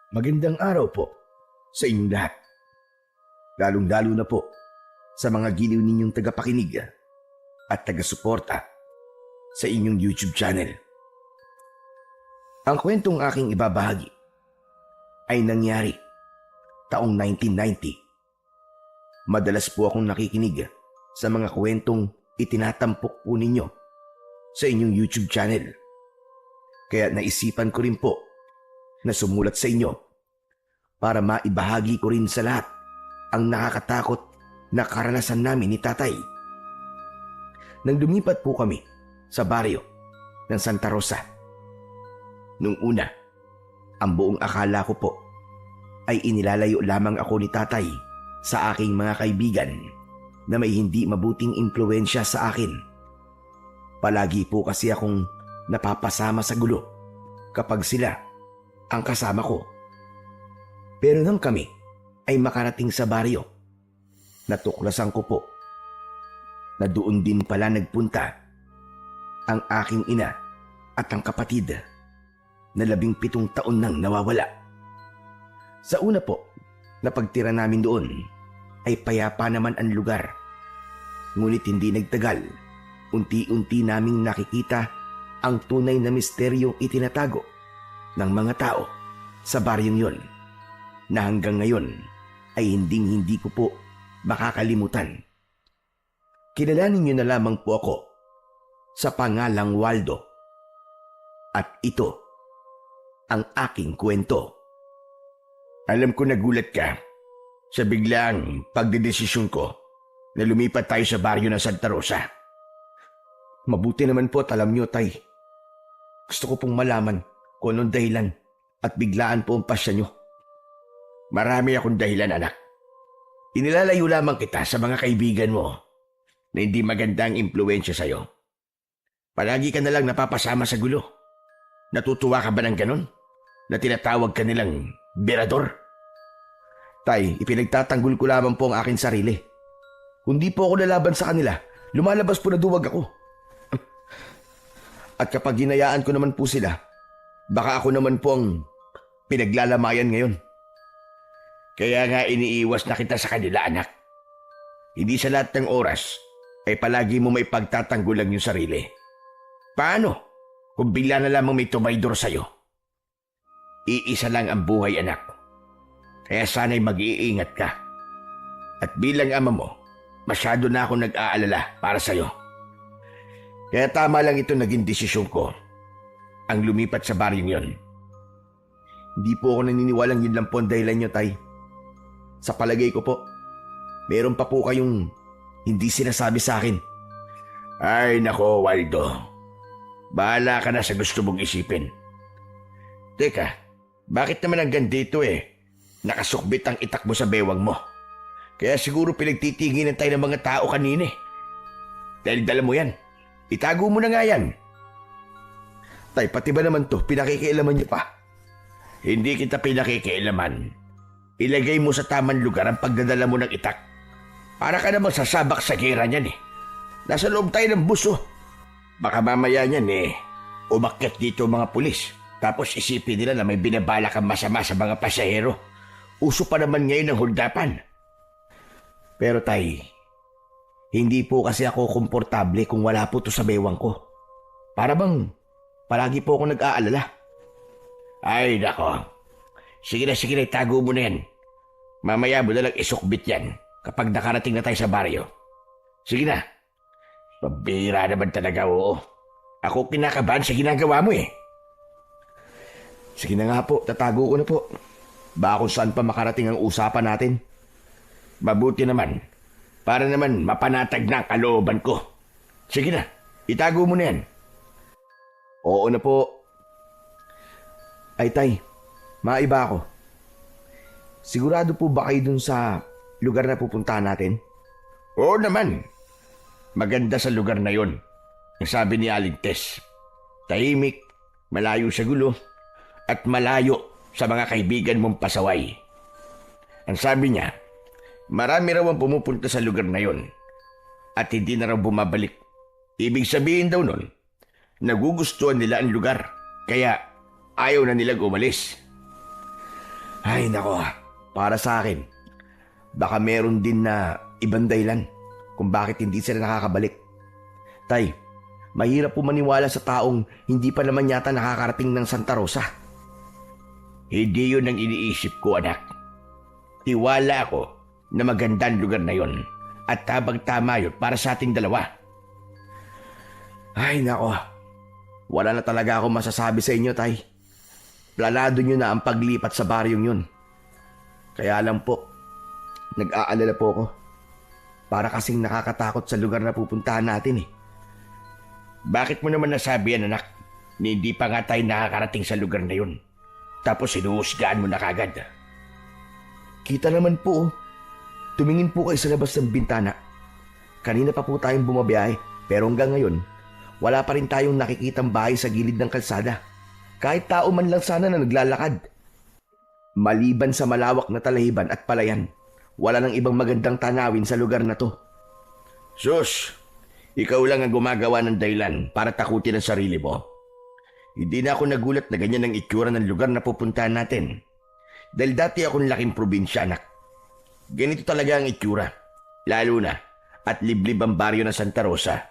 Magandang araw po sa inyong lahat. Lalong-lalo na po sa mga giliw ninyong tagapakinig at taga-suporta sa inyong YouTube channel. Ang kwentong aking ibabahagi ay nangyari taong 1990. Madalas po akong nakikinig sa mga kwentong itinatampok po ninyo sa inyong YouTube channel. Kaya naisipan ko rin po na sumulat sa inyo para maibahagi ko rin sa lahat ang nakakatakot na karanasan namin ni tatay. Nang lumipat po kami sa baryo ng Santa Rosa, nung una, ang buong akala ko po ay inilalayo lamang ako ni tatay sa aking mga kaibigan na may hindi mabuting impluensya sa akin. Palagi po kasi akong napapasama sa gulo kapag sila ang kasama ko. Pero nang kami ay makarating sa baryo, natuklasan ko po na doon din pala nagpunta ang aking ina at ang kapatid na 17 taon nang nawawala. Sa una po, na pagtira namin doon ay payapa naman ang lugar. Ngunit hindi nagtagal, unti-unti naming nakikita ang tunay na misteryong itinatago ng mga tao sa baryong yon na hanggang ngayon ay hindi ko po makakalimutan. Kilalanin niyo na lamang po ako sa pangalang Waldo. At ito ang aking kwento. Alam ko nagulat ka sa biglang pagdedesisyon ko na lumipat tayo sa baryo ng Santa Rosa. Mabuti naman po at alam niyo, tay. Gusto ko pong malaman kung anong dahilan at biglaan po ang pasya niyo. Marami akong dahilan, anak. Inilalayo lamang kita sa mga kaibigan mo na hindi magandang impluensya sa'yo. Palagi ka nalang napapasama sa gulo. Natutuwa ka ba ng ganon? Na tinatawag ka nilang berador? Tay, ipinagtatanggol ko lamang po ang aking sarili. Kung di po ako lalaban sa kanila, lumalabas po na duwag ako. At kapag ginayaan ko naman po sila, baka ako naman po ang pinaglalamayan ngayon. Kaya nga iniiwas na kita sa kanila, anak. Hindi sa lahat ng oras ay palagi mo may pagtatanggulan yung sarili. Paano kung bigla na lamang may tumaydor sa'yo? Iisa lang ang buhay, anak. Kaya sana'y mag-iingat ka. At bilang ama mo, masyado na ako nag-aalala para sa'yo. Kaya tama lang ito naging desisyon ko, ang lumipat sa baryong yon. Hindi po ako naniniwalang yun lang po ang dahilan nyo, tay. Sa palagay ko po, meron pa po kayong hindi sinasabi sa akin. Ay nako, Waldo. Bahala ka na sa gusto mong isipin. Teka, bakit naman hanggang dito nakasukbit ang itak mo sa bewang mo? Kaya siguro pinagtitinginan tayo ng mga tao kanina Dahil dala mo yan. Itago mo na nga yan. Tay, pati ba naman to, pinakikialaman niyo pa? Hindi kita pinakikialaman. Ilagay mo sa tamang lugar ang pagdadala mo ng itak. Para ka namang sasabak sa gira niyan Nasa loob tayo ng bus Baka mamaya niyan umakyat dito mga pulis. Tapos isipin nila na may binabala kang masama sa mga pasahero. Uso pa naman ngayon ang huldapan. Pero tay, hindi po kasi ako komportable kung wala po to sa bewang ko. Para bang palagi po ako nag-aalala. Ay nako. Sige na, itago mo na yan. Mamaya mo na lang isukbit yan kapag nakarating na tayo sa baryo. Sige na. Pabira naman talaga, oo. Ako kinakabahan sa ginagawa mo Sige na nga po, tatago ko na po. Baka kung saan pa makarating ang usapan natin. Mabuti naman. Para naman mapanatag na ang kalooban ko. Sige na, itago mo na yan. Oo na po. Ay tay, maiba ako. Sigurado po ba kayo dun sa lugar na pupuntahan natin? Oo naman. Maganda sa lugar na yon. Ang sabi ni Aling Tess. Tahimik, malayo sa gulo, at malayo sa mga kaibigan mong pasaway. Ang sabi niya, marami raw ang pumupunta sa lugar na yon at hindi na raw bumabalik. Ibig sabihin daw nun, nagugustuhan nila ang lugar, kaya ayaw na nilang umalis. Ay nako, para sa akin, baka meron din na ibang dahilan kung bakit hindi sila nakakabalik. Tay, mahirap po maniwala sa taong hindi pa naman yata nakakarating ng Santa Rosa. Hindi yun ang iniisip ko, anak. Tiwala ako na magandang lugar na yon at habang tama yun para sa ating dalawa. Ay nako, wala na talaga ako masasabi sa inyo, Tay. Planado nyo na ang paglipat sa baryong yun. Kaya lang po, nag-aalala po ako. Para kasing nakakatakot sa lugar na pupuntahan natin eh. Bakit mo naman nasabi yan, anak? Hindi pa nga tayo nakakarating sa lugar na yun. Tapos sinuhusgaan mo na kagad. Kita naman po, tumingin po kayo sa labas ng bintana. Kanina pa po tayong bumabiyahe, pero hanggang ngayon, wala pa rin tayong nakikitang bahay sa gilid ng kalsada. Kahit tao man lang sana na naglalakad. Maliban sa malawak na talahiban at palayan, wala nang ibang magandang tanawin sa lugar na to. Sus, ikaw lang ang gumagawa ng dahilan para takutin ang sarili mo. Hindi na ako nagulat na ganyan ang itsura ng lugar na pupuntahan natin. Dahil dati akong laking probinsya, anak. Ganito talaga ang itsura, lalo na at liblib ang baryo ng Santa Rosa.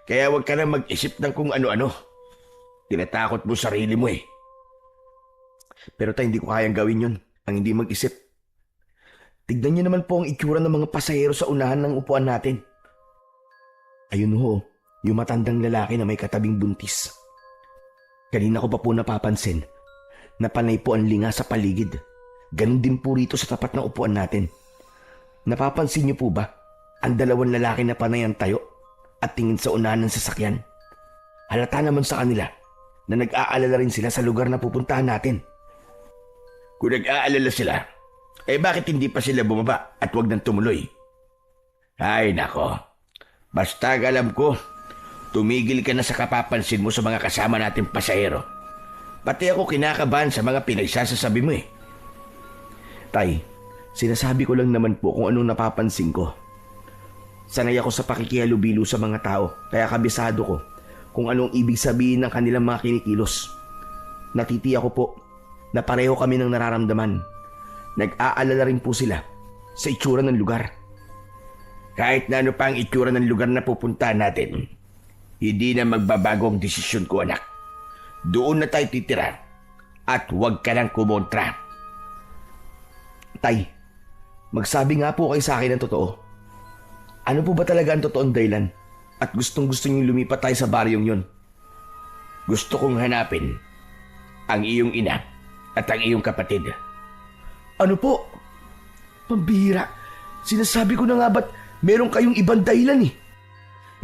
Kaya huwag ka na mag-isip ng kung ano-ano. Tinatakot mo sarili mo eh. Pero tayo hindi ko kayang gawin yun, ang hindi mag-isip. Tignan niyo naman po ang itsura ng mga pasahero sa unahan ng upuan natin. Ayun ho, yung matandang lalaki na may katabing buntis. Kanina ko pa po napapansin na panay po ang linga sa paligid. Ganon din po rito sa tapat ng upuan natin. Napapansin niyo po ba ang dalawang lalaki na panay ang tayo at tingin sa unahan ng sasakyan? Halata naman sa kanila na nag-aalala rin sila sa lugar na pupuntahan natin. Kung nag-aalala sila, eh bakit hindi pa sila bumaba at wag nang tumuloy? Ay nako, basta alam ko, tumigil ka na sa kapapansin mo sa mga kasama nating pasahero. Pati ako kinakabahan sa mga pinagsasasabi mo eh. Tay, sinasabi ko lang naman po kung anong napapansin ko. Sanay ako sa pakikihalubilo sa mga tao, kaya kabisado ko kung anong ibig sabihin ng kanilang mga kinikilos. Natitiya ko po na pareho kami ng nararamdaman. Nag-aalala rin po sila sa itsura ng lugar. Kahit na ano pa ang itsura ng lugar na pupuntahan natin, hindi na magbabago ang desisyon ko, anak. Doon na tayo titira at huwag ka nang kumontra. Tay, magsabi nga po kayo sa akin ng totoo. Ano po ba talaga ang totoong dahilan? At gustong-gusto niyong lumipat tayo sa baryong yun. Gusto kong hanapin ang iyong ina at ang iyong kapatid. Ano po? Pambihira. Sinasabi ko na nga ba't meron kayong ibang dahilan eh?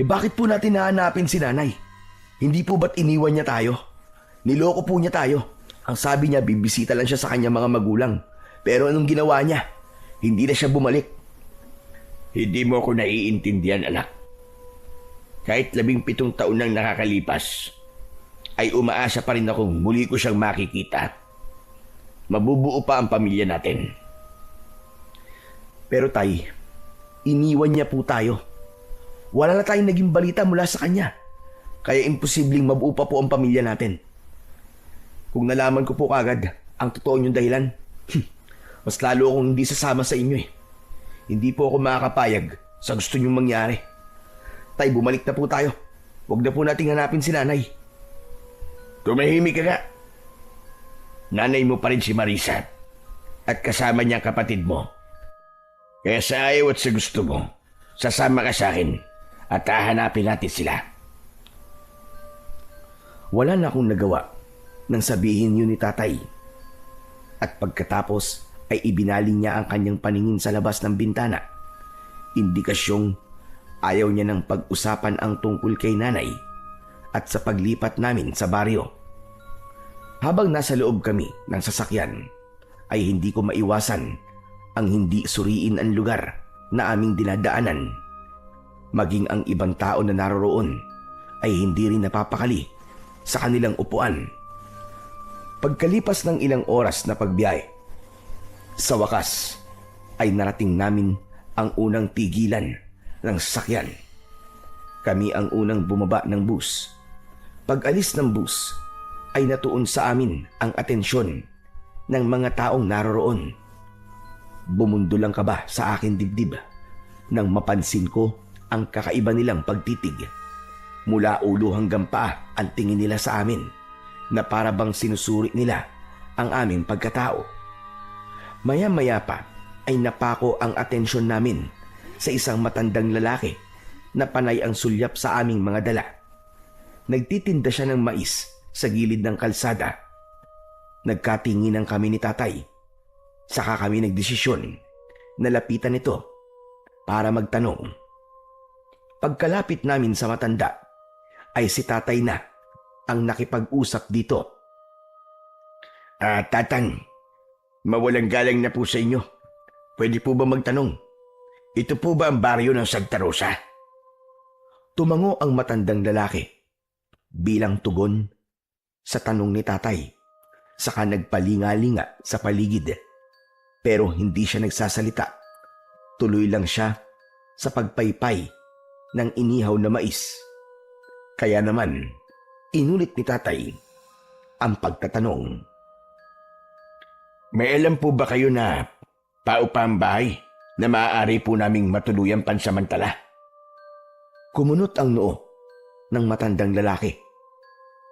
Eh bakit po natin nahanapin si nanay? Hindi po ba't iniwan niya tayo? Niloko po niya tayo. Ang sabi niya bibisita lang siya sa kanyang mga magulang. Pero anong ginawa niya? Hindi na siya bumalik. Hindi mo ako naiintindihan, anak. Kahit 17 taon nang nakakalipas, ay umaasa pa rin akong muli ko siyang makikita. Mabubuo pa ang pamilya natin. Pero tay, iniwan niya po tayo. Wala na tayong naging balita mula sa kanya. Kaya imposibleng mabuo pa po ang pamilya natin. Kung nalaman ko po kagad ang totoo niyong dahilan, mas lalo akong hindi sasama sa inyo eh. Hindi po ako makakapayag sa gusto niyong mangyari. Tay, bumalik na po tayo. Huwag na po nating hanapin si nanay. Tumahimik ka nga. Nanay mo pa rin si Marisa at kasama niya ang kapatid mo. Kaya sa ayaw at sa gusto mo, sasama ka sa akin at hahanapin natin sila. Wala na akong nagawa nang sabihin yun ni tatay. At pagkatapos ay ibinaling niya ang kanyang paningin sa labas ng bintana. Indikasyong ayaw niya ng pag-usapan ang tungkol kay nanay at sa paglipat namin sa baryo. Habang nasa loob kami ng sasakyan, ay hindi ko maiwasan ang hindi suriin ang lugar na aming dinadaanan. Maging ang ibang tao na naroroon ay hindi rin napapakali sa kanilang upuan. Pagkalipas ng ilang oras na pagbiyahe, sa wakas ay narating namin ang unang tigilan ng sasakyan. Kami ang unang bumaba ng bus. Pag alis ng bus ay natuon sa amin ang atensyon ng mga taong naroroon. Bumundo lang kaba sa akin dibdib nang mapansin ko ang kakaiba nilang pagtitig. Mula ulo hanggang paa ang tingin nila sa amin na para bang sinusuri nila ang aming pagkatao. Maya-maya pa ay napako ang atensyon namin sa isang matandang lalaki na panay ang sulyap sa aming mga dala. Nagtitinda siya ng mais sa gilid ng kalsada. Nagkatinginan kami ni tatay. Saka kami nagdesisyon na lapitan ito para magtanong. Pagkalapit namin sa matanda, ay si tatay na ang nakipag-usap dito. Tatang, mawalang galang na po sa inyo. Pwede po ba magtanong? Ito po ba ang baryo ng Santa Rosa? Tumango ang matandang lalaki bilang tugon sa tanong ni tatay. Saka nagpalinga-linga sa paligid. Pero hindi siya nagsasalita. Tuloy lang siya sa pagpaypay ng inihaw na mais. Kaya naman, inulit ni tatay ang pagtatanong. May alam po ba kayo na paupa ang bahay na maaari po naming matuluyang pansamantala? Kumunot ang noo ng matandang lalaki.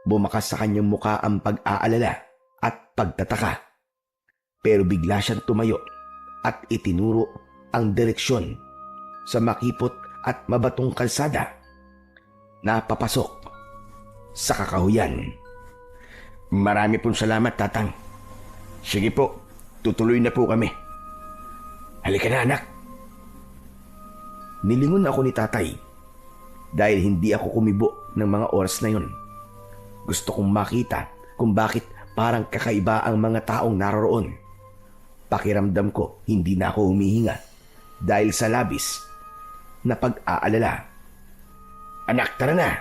Bumakas sa kanyang muka ang pag-aalala at pagtataka. Pero bigla siyang tumayo at itinuro ang direksyon sa makipot at mabatong kalsada na papasok sa kakahuyan. Marami pong salamat, tatang. Sige po, tutuloy na po kami. Halika na, anak. Nilingon ako ni tatay dahil hindi ako kumibo ng mga oras na yun. Gusto kong makita kung bakit parang kakaiba ang mga taong naroroon. Pakiramdam ko hindi na ako humihinga dahil sa labis na pag-aalala. Anak, tara na.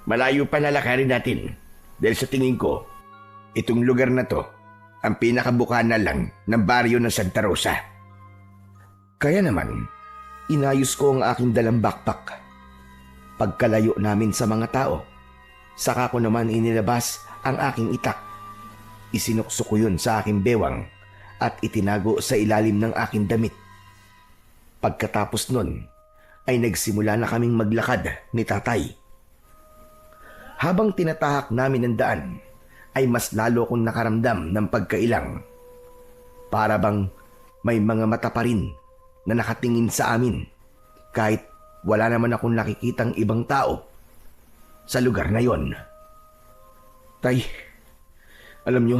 Malayo pa lalakarin natin dahil sa tingin ko, itong lugar na to ang pinakabukana lang ng baryo ng Santa Rosa. Kaya naman, inayos ko ang aking dalang backpack. Pagkalayo namin sa mga tao, saka ko naman inilabas ang aking itak. Isinukso ko yun sa aking bewang at itinago sa ilalim ng aking damit. Pagkatapos nun, ay nagsimula na kaming maglakad ni tatay. Habang tinatahak namin ang daan, ay mas lalo kong nakaramdam ng pagkailang. Para bang may mga mata pa rin na nakatingin sa amin kahit wala naman akong nakikitang ibang tao sa lugar na yon. Tay, alam nyo,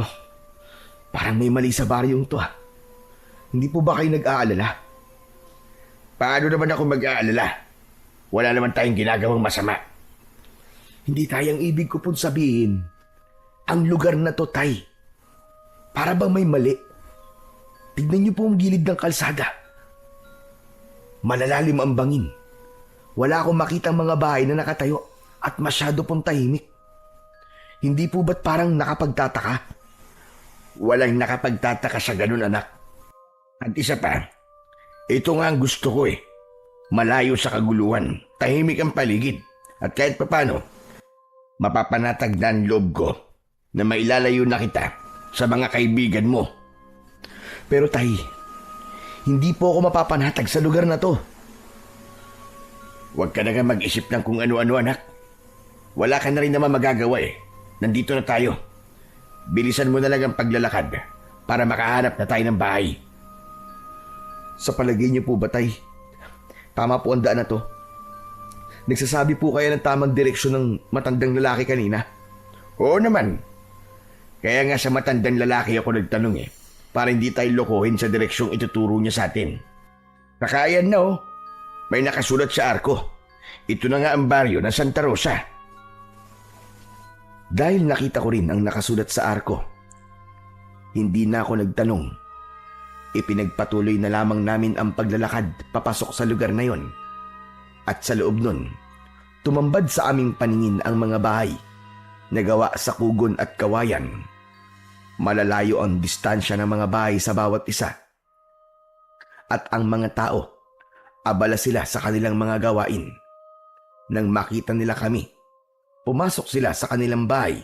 parang may mali sa baryong to. Hindi po ba kayo nag-aalala? Paano naman ako mag-aalala? Wala naman tayong ginagawang masama. Hindi tayang ibig ko pong sabihin. Ang lugar na to, tay. Para bang may mali. Tignan niyo po ang gilid ng kalsada. Malalalim ang bangin. Wala akong makitang mga bahay na nakatayo at masyado pong tahimik. Hindi po ba't parang nakapagtataka? Walang nakapagtataka sa ganun, anak. At isa pa, ito nga ang gusto ko eh. Malayo sa kaguluhan, tahimik ang paligid. At kahit papano, mapapanatag na ang loob ko na mailalayo na kita sa mga kaibigan mo. Pero tay, hindi po ako mapapanatag sa lugar na to. Huwag ka na nga mag-isip ng kung ano-ano, anak. Wala ka na rin naman magagawa eh. Nandito na tayo. Bilisan mo na lang ang paglalakad para makahanap na tayo ng bahay. Sa palagay niyo po ba, tay? Tama po ang daan na to. Nagsasabi po kaya ng tamang direksyon ng matandang lalaki kanina? Oo naman. Kaya nga sa matandang lalaki ako nagtanong eh, para hindi tayo lokohin sa direksyong ituturo niya sa atin. Nakaayan na oh. May nakasulat sa arko. Ito na nga ang baryo ng Santa Rosa. Dahil nakita ko rin ang nakasulat sa arko, hindi na ako nagtanong. Ipinagpatuloy na lamang namin ang paglalakad papasok sa lugar na yon. At sa loob nun, tumambad sa aming paningin ang mga bahay na gawa sa kugon at kawayan. Malalayo ang distansya ng mga bahay sa bawat isa. At ang mga tao, abala sila sa kanilang mga gawain. Nang makita nila kami, pumasok sila sa kanilang bahay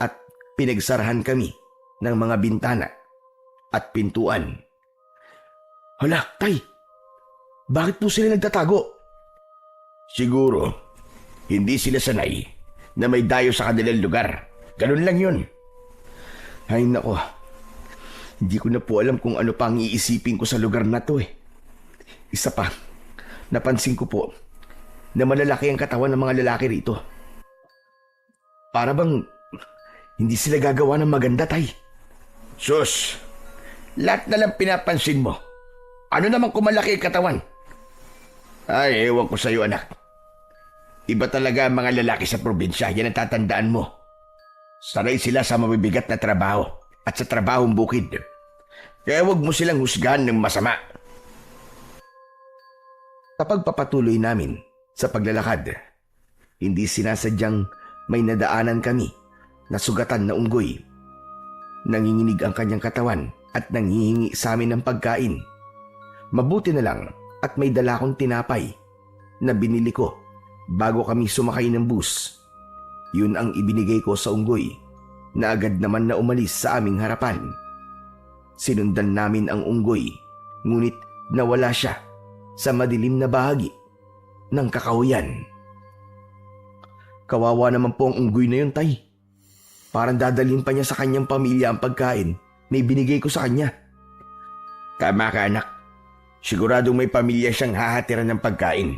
at pinagsarahan kami ng mga bintana at pintuan. Hala, tay! Bakit po sila nagtatago? Siguro, hindi sila sanay na may dayo sa kanilang lugar. Ganun lang yun. Ay nako, hindi ko na po alam kung ano pa ang iisipin ko sa lugar na to eh. Isa pa, napansin ko po na malalaki ang katawan ng mga lalaki rito. Para bang hindi sila gagawa ng maganda, tay. Sus, lahat na lang pinapansin mo. Ano naman kung malaki ang katawan? Ay, ewan ko sa'yo, anak. Iba talaga ang mga lalaki sa probinsya, yan ang tatandaan mo. Sanay sila sa mabibigat na trabaho at sa trabahong bukid. Kaya huwag mo silang husgahan ng masama. Kapag papatuloy namin sa paglalakad, hindi sinasadyang may nadaanan kami na sugatan na unggoy. Nanginginig ang kanyang katawan at nanghihingi sa amin ng pagkain. Mabuti na lang at may dala kong tinapay na binili ko bago kami sumakay ng bus. Yun ang ibinigay ko sa unggoy na agad naman na umalis sa aming harapan. Sinundan namin ang unggoy, ngunit nawala siya sa madilim na bahagi ng kakahuyan. Kawawa naman po ang unggoy na yun, tay. Parang dadalhin pa niya sa kanyang pamilya ang pagkain na ibinigay ko sa kanya. Tama ka, anak. Siguradong may pamilya siyang hahatiran ng pagkain.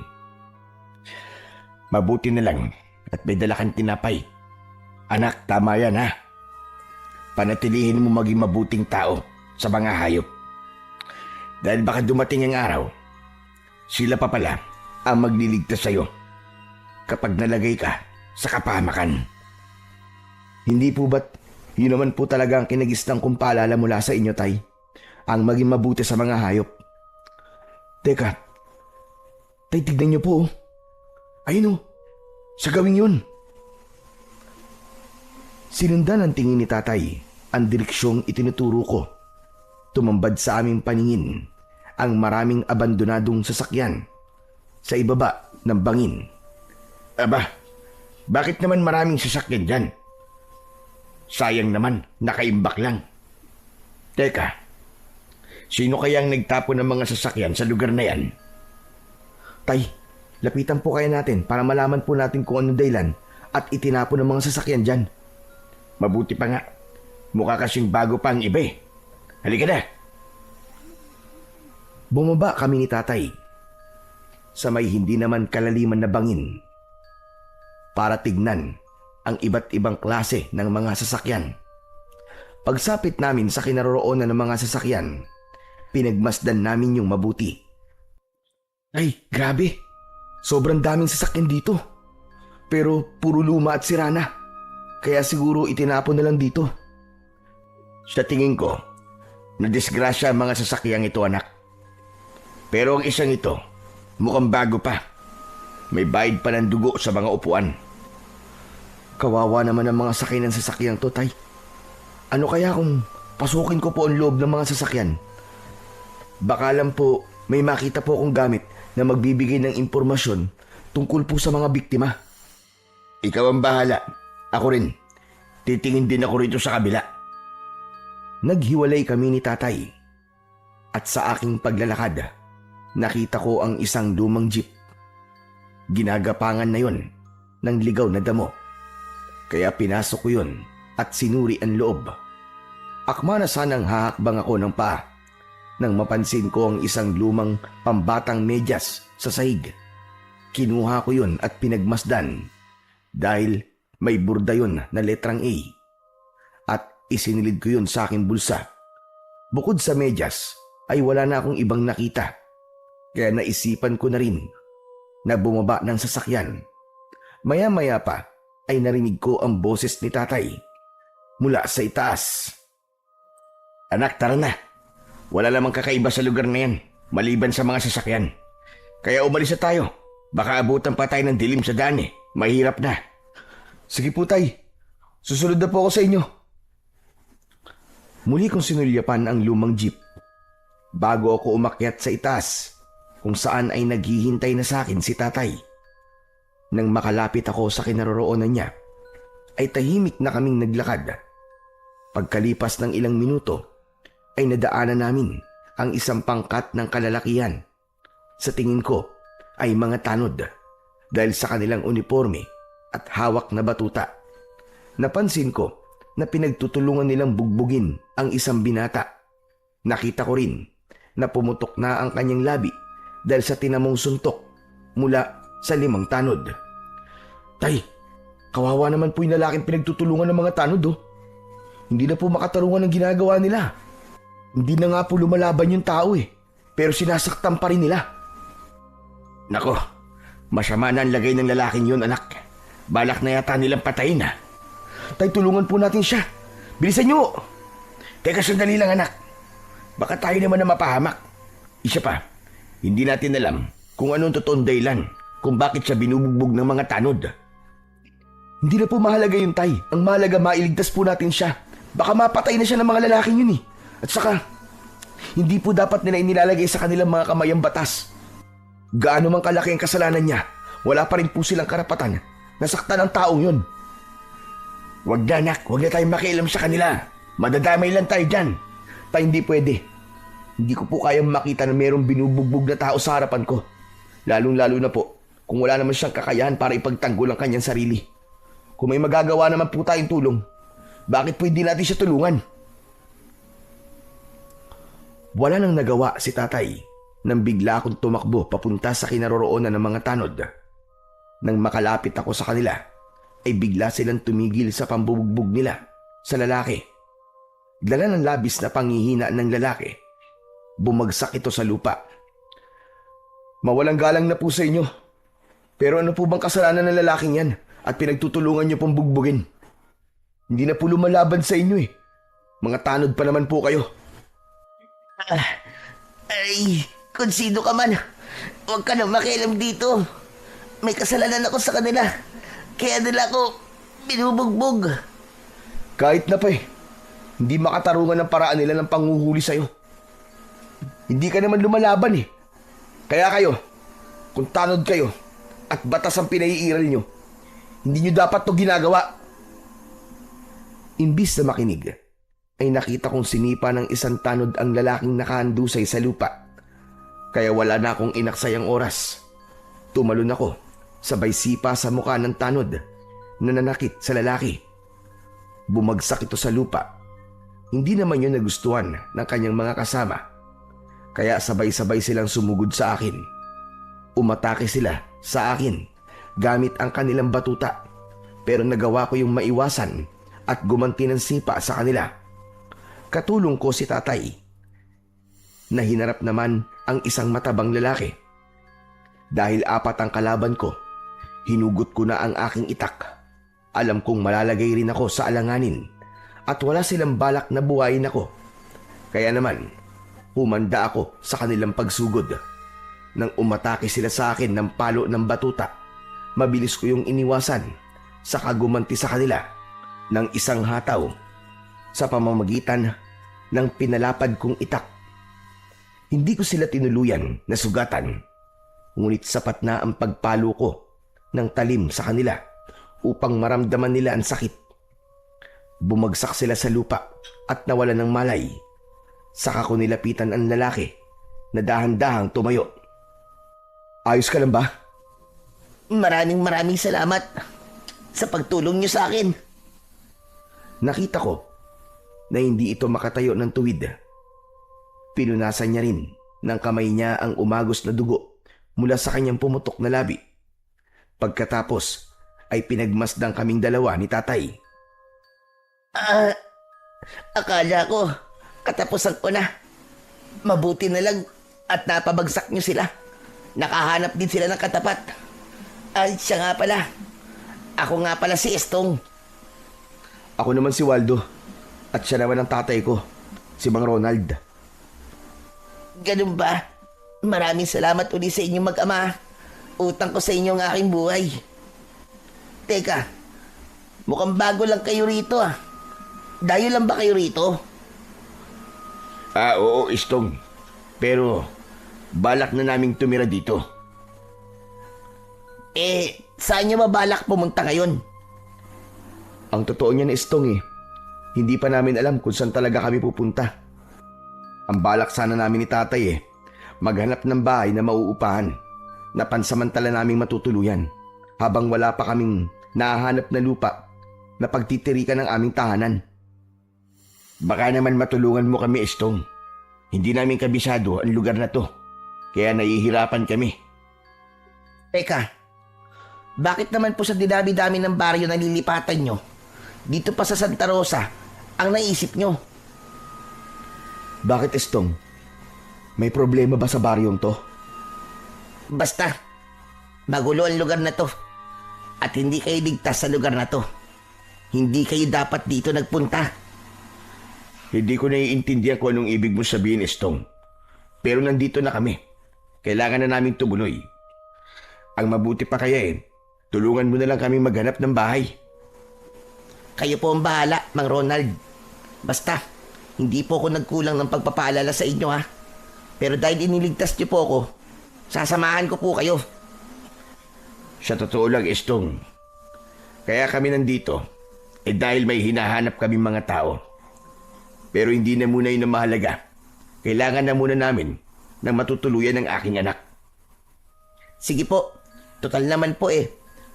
Mabuti na lang at may dala kang tinapay. Anak, tama yan ha. Panatilihin mo maging mabuting tao sa mga hayop. Dahil baka dumating ang araw, sila pa pala ang magliligtas sa'yo kapag nalagay ka sa kapahamakan. Hindi po ba't yun naman po talaga ang kinagisnan kong paalala mula sa inyo, tay? Ang maging mabuti sa mga hayop. Teka, tay, tignan niyo po. Ayun o, sa gawing yun. Sinundan ang tingin ni tatay ang direksyong itinuturo ko. Tumambad sa aming paningin ang maraming abandonadong sasakyan sa ibaba ng bangin. Aba, bakit naman maraming sasakyan dyan? Sayang naman, nakaimbak lang. Teka, sino kayang nagtapon ng mga sasakyan sa lugar na yan? Tay, lapitan po kaya natin para malaman po natin kung ano dahilan at itinapon ng mga sasakyan dyan. Mabuti pa nga, mukha kasing bago pa ang iba eh. Halika na. Bumaba kami ni tatay sa may hindi naman kalaliman na bangin para tignan ang iba't ibang klase ng mga sasakyan. Pagsapit namin sa kinaroroonan ng mga sasakyan, pinagmasdan namin yung mabuti. Ay, grabe! Sobrang daming sasakyan dito. Pero puro luma at sira na. Kaya siguro itinapon na lang dito. Sa tingin ko, nadisgrasya ang mga sasakyang ito, anak. Pero ang isang ito, mukhang bago pa. May bayad pa ng dugo sa mga upuan. Kawawa naman ang mga sakay ng sasakyang to, tay. Ano kaya kung pasukin ko po ang loob ng mga sasakyan? Baka lang po may makita po akong gamit na magbibigay ng impormasyon tungkol po sa mga biktima. Ikaw ang bahala. Ako rin. Titingin din ako rito sa kabila. Naghiwalay kami ni tatay. At sa aking paglalakad, nakita ko ang isang lumang jeep. Ginagapangan na yon ng ligaw na damo. Kaya pinasok ko yun at sinuri ang loob. Akma na sanang hahakbang ako ng paa nang mapansin ko ang isang lumang pambatang medyas sa sahig. Kinuha ko yun at pinagmasdan dahil may burda yun na letrang A at isinilid ko yun sa aking bulsa. Bukod sa medyas ay wala na akong ibang nakita kaya naisipan ko na rin na bumaba ng sasakyan. Maya-maya pa ay narinig ko ang boses ni tatay mula sa itaas. Anak, tara na. Wala namang kakaiba sa lugar na yan maliban sa mga sasakyan. Kaya umalis na tayo. Baka abutan pa tayo ng dilim sa daan eh. Mahirap na. Sige po, tay. Susunod na po ako sa inyo. Muli kong sinulyapan ang lumang jeep bago ako umakyat sa itaas kung saan ay naghihintay na sa akin si tatay. Nang makalapit ako sa kinaroroonan niya, ay tahimik na kaming naglakad. Pagkalipas ng ilang minuto, ay nadaanan namin ang isang pangkat ng kalalakihan. Sa tingin ko ay mga tanod dahil sa kanilang uniforme at hawak na batuta. Napansin ko na pinagtutulungan nilang bugbugin ang isang binata. Nakita ko rin na pumutok na ang kanyang labi dahil sa tinamong suntok mula sa 5 tanod. Tay, kawawa naman po yung lalaking pinagtutulungan ng mga tanod oh. Hindi na po makatarungan ang ginagawa nila. Hindi na nga po lumalaban yung tao pero sinasaktan pa rin nila. Nako, masama na ang lagay ng lalaking yun, anak. Balak na yata nilang patayin Tay, tulungan po natin siya. Bilisan nyo. Teka, sandali lang anak. Baka tayo naman na mapahamak. Isa pa, hindi natin alam kung anong totoong dahilan kung bakit siya binubugbog ng mga tanod. Hindi na po mahalaga yun, Tay. Ang mahalaga, mailigtas po natin siya. Baka mapatay na siya ng mga lalaking yun At saka, hindi po dapat nila inilalagay sa kanilang mga kamay ang batas. Gaano man kalaki ang kasalanan niya, wala pa rin po silang karapatan na saktan ang taong yun. Wag na anak, wag na tayong makialam sa kanila. Madadamay lang tayo dyan. Tay, hindi pwede. Hindi ko po kayang makita na mayroong binubugbog na tao sa harapan ko. Lalong-lalo na po kung wala naman siyang kakayahan para ipagtanggol ang kanyang sarili. Kung may magagawa naman po tayong tulong, bakit po hindi natin siya tulungan? Wala nang nagawa si tatay nang bigla akong tumakbo papunta sa kinaroroonan ng mga tanod. Nang makalapit ako sa kanila, ay bigla silang tumigil sa pambubugbog nila sa lalaki. Dala ng labis na panghihina ng lalaki, bumagsak ito sa lupa. Mawalang galang na po sa inyo. Pero ano po bang kasalanan ng lalaking yan at pinagtutulungan niyo pong bugbugin? Hindi na po lumalaban sa inyo Mga tanod pa naman po kayo. Ay, kung sino ka man, huwag ka nang makialam dito. May kasalanan ako sa kanila. Kaya nila ako binubugbog. Kahit na pa hindi makatarungan ng paraan nila ng panghuhuli sa'yo. Hindi ka naman lumalaban Kaya kayo, kung tanod kayo at batas ang pinaiiral nyo, hindi nyo dapat to ginagawa. Imbis na makinig, ay nakita kong sinipa ng isang tanod ang lalaking nakahandusay sa lupa. Kaya wala na akong inaksayang oras. Tumalon ako, sabay sipa sa mukha ng tanod na nanakit sa lalaki. Bumagsak ito sa lupa. Hindi naman yun nagustuhan ng kanyang mga kasama. Kaya sabay-sabay silang sumugod sa akin. Umatake sila sa akin gamit ang kanilang batuta. Pero nagawa ko yung maiwasan at gumanti ng sipa sa kanila. Katulong ko si tatay na hinarap naman ang isang matabang lalaki. Dahil 4 ang kalaban ko, hinugot ko na ang aking itak. Alam kong malalagay rin ako sa alanganin at wala silang balak na buhayin ako. Kaya naman, humanda ako sa kanilang pagsugod. Nang umatake sila sa akin ng palo ng batuta, mabilis ko yung iniwasan sa kagumanti sa kanila ng isang hataw sa pamamagitan ng pinalapad kong itak. Hindi ko sila tinuluyan na sugatan, ngunit sapat na ang pagpalo ko ng talim sa kanila upang maramdaman nila ang sakit. Bumagsak sila sa lupa at nawalan ng malay. Saka ko nilapitan ang lalaki na dahan-dahang tumayo. Ayos ka lang ba? Maraming salamat sa pagtulong niyo sa akin. Nakita ko na hindi ito makatayo ng tuwid. Pinunasan niya rin ng kamay niya ang umagos na dugo mula sa kanyang pumutok na labi. Pagkatapos ay pinagmasdang kaming dalawa ni tatay. Akala ko katapusan ko na. Mabuti na lang at napabagsak niyo sila. Nakahanap din sila ng katapat. Ay, siya nga pala. Ako nga pala si Estong. Ako naman si Waldo. At siya naman ang tatay ko, si Mang Ronald. Ganun ba? Maraming salamat ulit sa inyong mag-ama. Utang ko sa inyo ang aking buhay. Teka, mukhang bago lang kayo rito Dayo lang ba kayo rito? Oo, Estong. Pero balak na naming tumira dito. Saan nyo mabalak pumunta ngayon? Ang totoo niyan, Estong hindi pa namin alam kung saan talaga kami pupunta. Ang balak sana namin ni tatay maghanap ng bahay na mauupahan na pansamantala naming matutuluyan habang wala pa kaming nahahanap na lupa na pagtitirikan ng aming tahanan. Baka naman matulungan mo kami, Estong. Hindi namin kabisado ang lugar na to, kaya nahihirapan kami. Teka, bakit naman po sa dinami-dami ng baryo na lilipatan nyo, dito pa sa Santa Rosa, ang naisip nyo? Bakit, Estong? May problema ba sa baryong to? Basta, magulo ang lugar na to. At hindi kayo ligtas sa lugar na to. Hindi kayo dapat dito nagpunta. Hindi ko naiintindihan kung anong ibig mo sabihin, Estong. Pero nandito na kami. Kailangan na namin tumuloy. Ang mabuti pa kaya tulungan mo na lang kami maghanap ng bahay. Kayo po ang bahala, Mang Ronald. Basta, hindi po ako nagkulang ng pagpapaalala sa inyo ha. Pero dahil iniligtas niyo po ako, sasamahan ko po kayo. Sa totoo lang, Estong. Kaya kami nandito, dahil may hinahanap kami mga tao. Pero hindi na muna yun ang mahalaga. Kailangan na muna namin na matutuluyan ng aking anak. Sige po, total naman po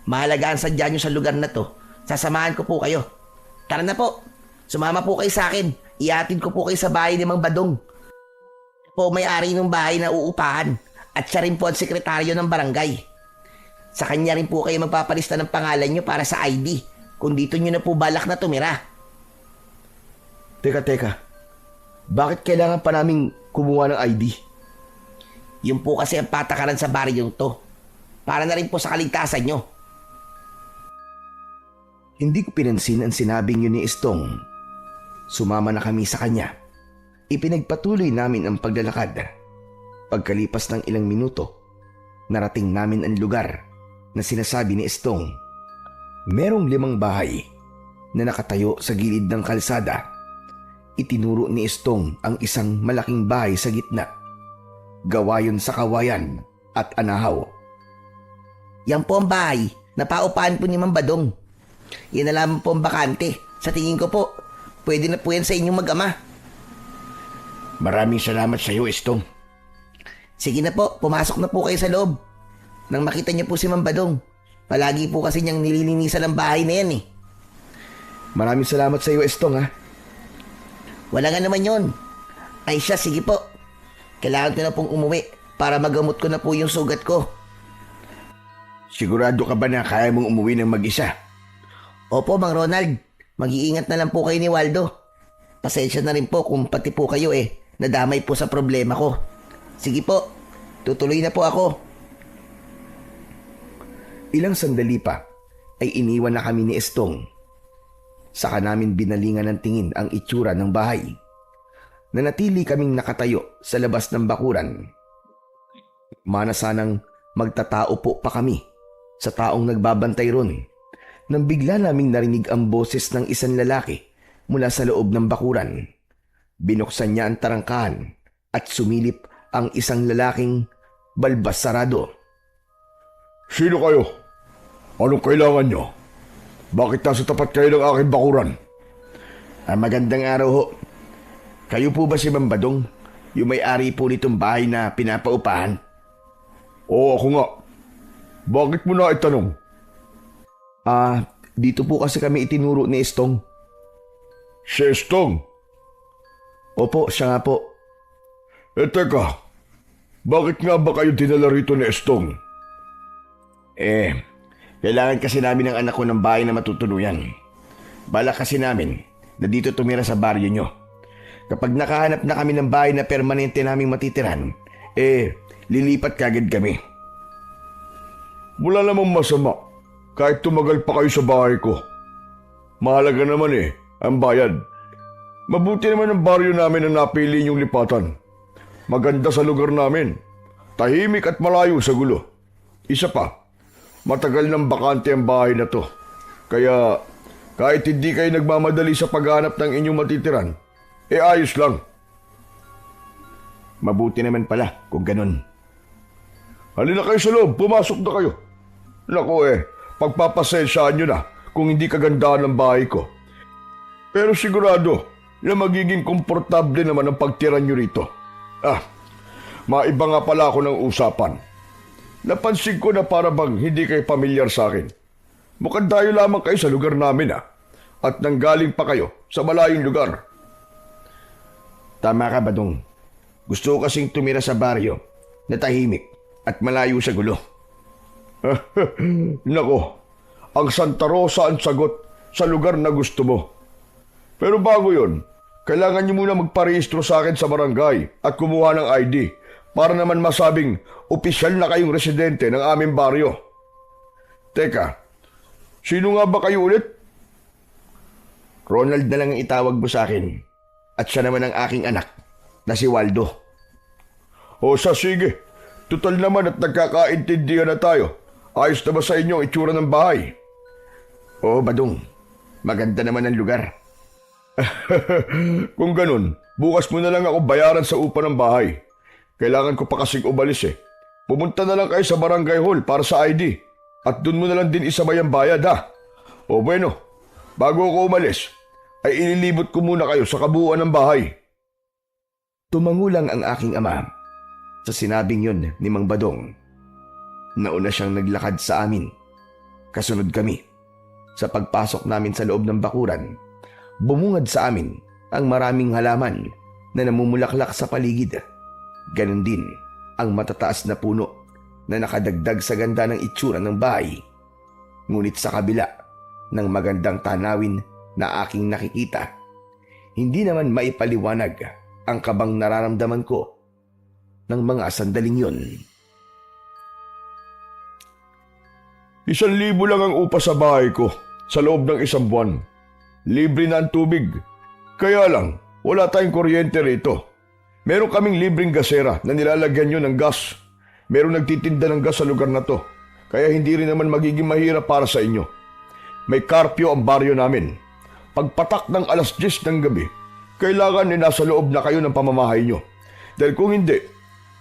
mahalaga ang sadya nyo sa lugar na to. Sasamahan ko po kayo. Tara na po, sumama po kayo sa akin. Iatid ko po kayo sa bahay ni Mang Badong. Po may-ari ng bahay na uupahan at siya rin po ang sekretaryo ng barangay. Sa kanya rin po kayo magpapalista ng pangalan nyo para sa ID kung dito nyo na po balak na tumira. Teka. Bakit kailangan pa naming kumuha ng ID? Yun po kasi ang patakaran sa baryong to. Para na rin po sa kaligtasan nyo. Hindi ko pinansin ang sinabing yun ni Estong. Sumama na kami sa kanya. Ipinagpatuloy namin ang paglalakad. Pagkalipas ng ilang minuto, narating namin ang lugar na sinasabi ni Estong. Merong 5 bahay na nakatayo sa gilid ng kalsada. Itinuro ni Estong ang isang malaking bahay sa gitna. Gawa yun sa kawayan at anahaw. Yan po ang bahay na paupahan po ni Mang Badong. Yan na lamang po ang bakante. Sa tingin ko po, pwede na po yan sa inyong mag-ama. Maraming salamat sa iyo, Estong. Sige na po, pumasok na po kayo sa loob. Nang makita niyo po si Mang Badong, palagi po kasi niyang nililinisan ang bahay na yan Maraming salamat sa iyo, Estong ha. Wala nga naman yun. Ay siya, sige po. Kailangan ko na pong umuwi para magamot ko na po yung sugat ko. Sigurado ka ba na kaya mong umuwi ng mag-isa? Opo, Mang Ronald. Mag-iingat na lang po kayo ni Waldo. Pasensya na rin po kung pati po kayo nadamay po sa problema ko. Sige po, tutuloy na po ako. Ilang sandali pa ay iniwan na kami ni Estong. Saka namin binalingan ng tingin ang itsura ng bahay. Nanatili kaming nakatayo sa labas ng bakuran. Mana sanang magtatao po pa kami sa taong nagbabantay ron nang bigla naming narinig ang boses ng isang lalaki mula sa loob ng bakuran. Binuksan niya ang tarangkahan at sumilip ang isang lalaking balbas sarado. Sino kayo? Anong kailangan nyo? Bakit nasa tapat kayo ng aking bakuran? Magandang araw ho. Kayo po ba si Mang Badong? Yung may-ari po nitong bahay na pinapaupahan? Oo, ako nga. Bakit mo na itanong? Dito po kasi kami itinuro ni Estong. Si Estong? Opo, siya nga po. Teka. Bakit nga ba kayo dinala rito ni Estong? Kailangan kasi namin ng anak ko ng bahay na matutuluyan. Balak kasi namin na dito tumira sa baryo nyo. Kapag nakahanap na kami ng bahay na permanente naming matitiran, lilipat kagad kami. Wala namang masama kahit tumagal pa kayo sa bahay ko. Mahalaga naman ang bayad. Mabuti naman ang baryo namin na napili niyong lipatan. Maganda sa lugar namin. Tahimik at malayo sa gulo. Isa pa, matagal nang bakante ang bahay na to. Kaya kahit hindi kayo nagmamadali sa paghanap ng inyong matitiran, ayos lang. Mabuti naman pala kung ganun. Halina kayo sa loob, pumasok na kayo. Naku pagpapasensyaan nyo na kung hindi kagandahan ng bahay ko. Pero sigurado, na magiging komportable naman ang pagtira nyo rito. Maiba nga pala ako ng usapan. Napansin ko na para bang hindi kayo pamilyar sa akin. Mukhang dayo lamang kayo sa lugar namin at nanggaling pa kayo sa malayong lugar. Tama ka, Badong. Gusto ko kasing tumira sa baryo na tahimik at malayo sa gulo. Nako, ang Santa Rosa ang sagot sa lugar na gusto mo. Pero bago yon, kailangan niyo muna magparehistro sa akin sa barangay at kumuha ng ID para naman masabing opisyal na kayong residente ng aming baryo. Teka, sino nga ba kayo ulit? Ronald na lang ang itawag mo sa akin. At siya naman ang aking anak na si Waldo. O sige, tutal naman at nagkakaintindihan na tayo. Ayos na ba sa inyo ang itsura ng bahay? Oo, Badong. Maganda naman ang lugar. Kung ganun, bukas mo na lang ako bayaran sa upa ng bahay. Kailangan ko pa kasing umalis Pumunta na lang kayo sa barangay hall para sa ID. At dun mo na lang din isabay ang bayad O bueno, bago ako umalis, ay ililibot ko muna kayo sa kabuuan ng bahay. Tumangulang ang aking ama sa sinabing yun ni Mang Badong. Nauna siyang naglakad sa amin. Kasunod kami. Sa pagpasok namin sa loob ng bakuran, bumungad sa amin ang maraming halaman na namumulaklak sa paligid. Ganon din ang matataas na puno na nakadagdag sa ganda ng itsura ng bahay. Ngunit sa kabila ng magandang tanawin na aking nakikita, hindi naman maipaliwanag ang kabang nararamdaman ko ng mga sandaling yun. 1,000 lang ang upa sa bahay ko sa loob ng 1 buwan. Libre na ang tubig. Kaya lang, wala tayong kuryente rito. Meron kaming libreng gasera na nilalagyan nyo ng gas. Meron nagtitinda ng gas sa lugar na to. Kaya hindi rin naman magiging mahirap para sa inyo. May karpyo ang baryo namin. Pagpatak ng 10:00 ng gabi, kailangan nasa loob na kayo ng pamamahay nyo. Dahil kung hindi,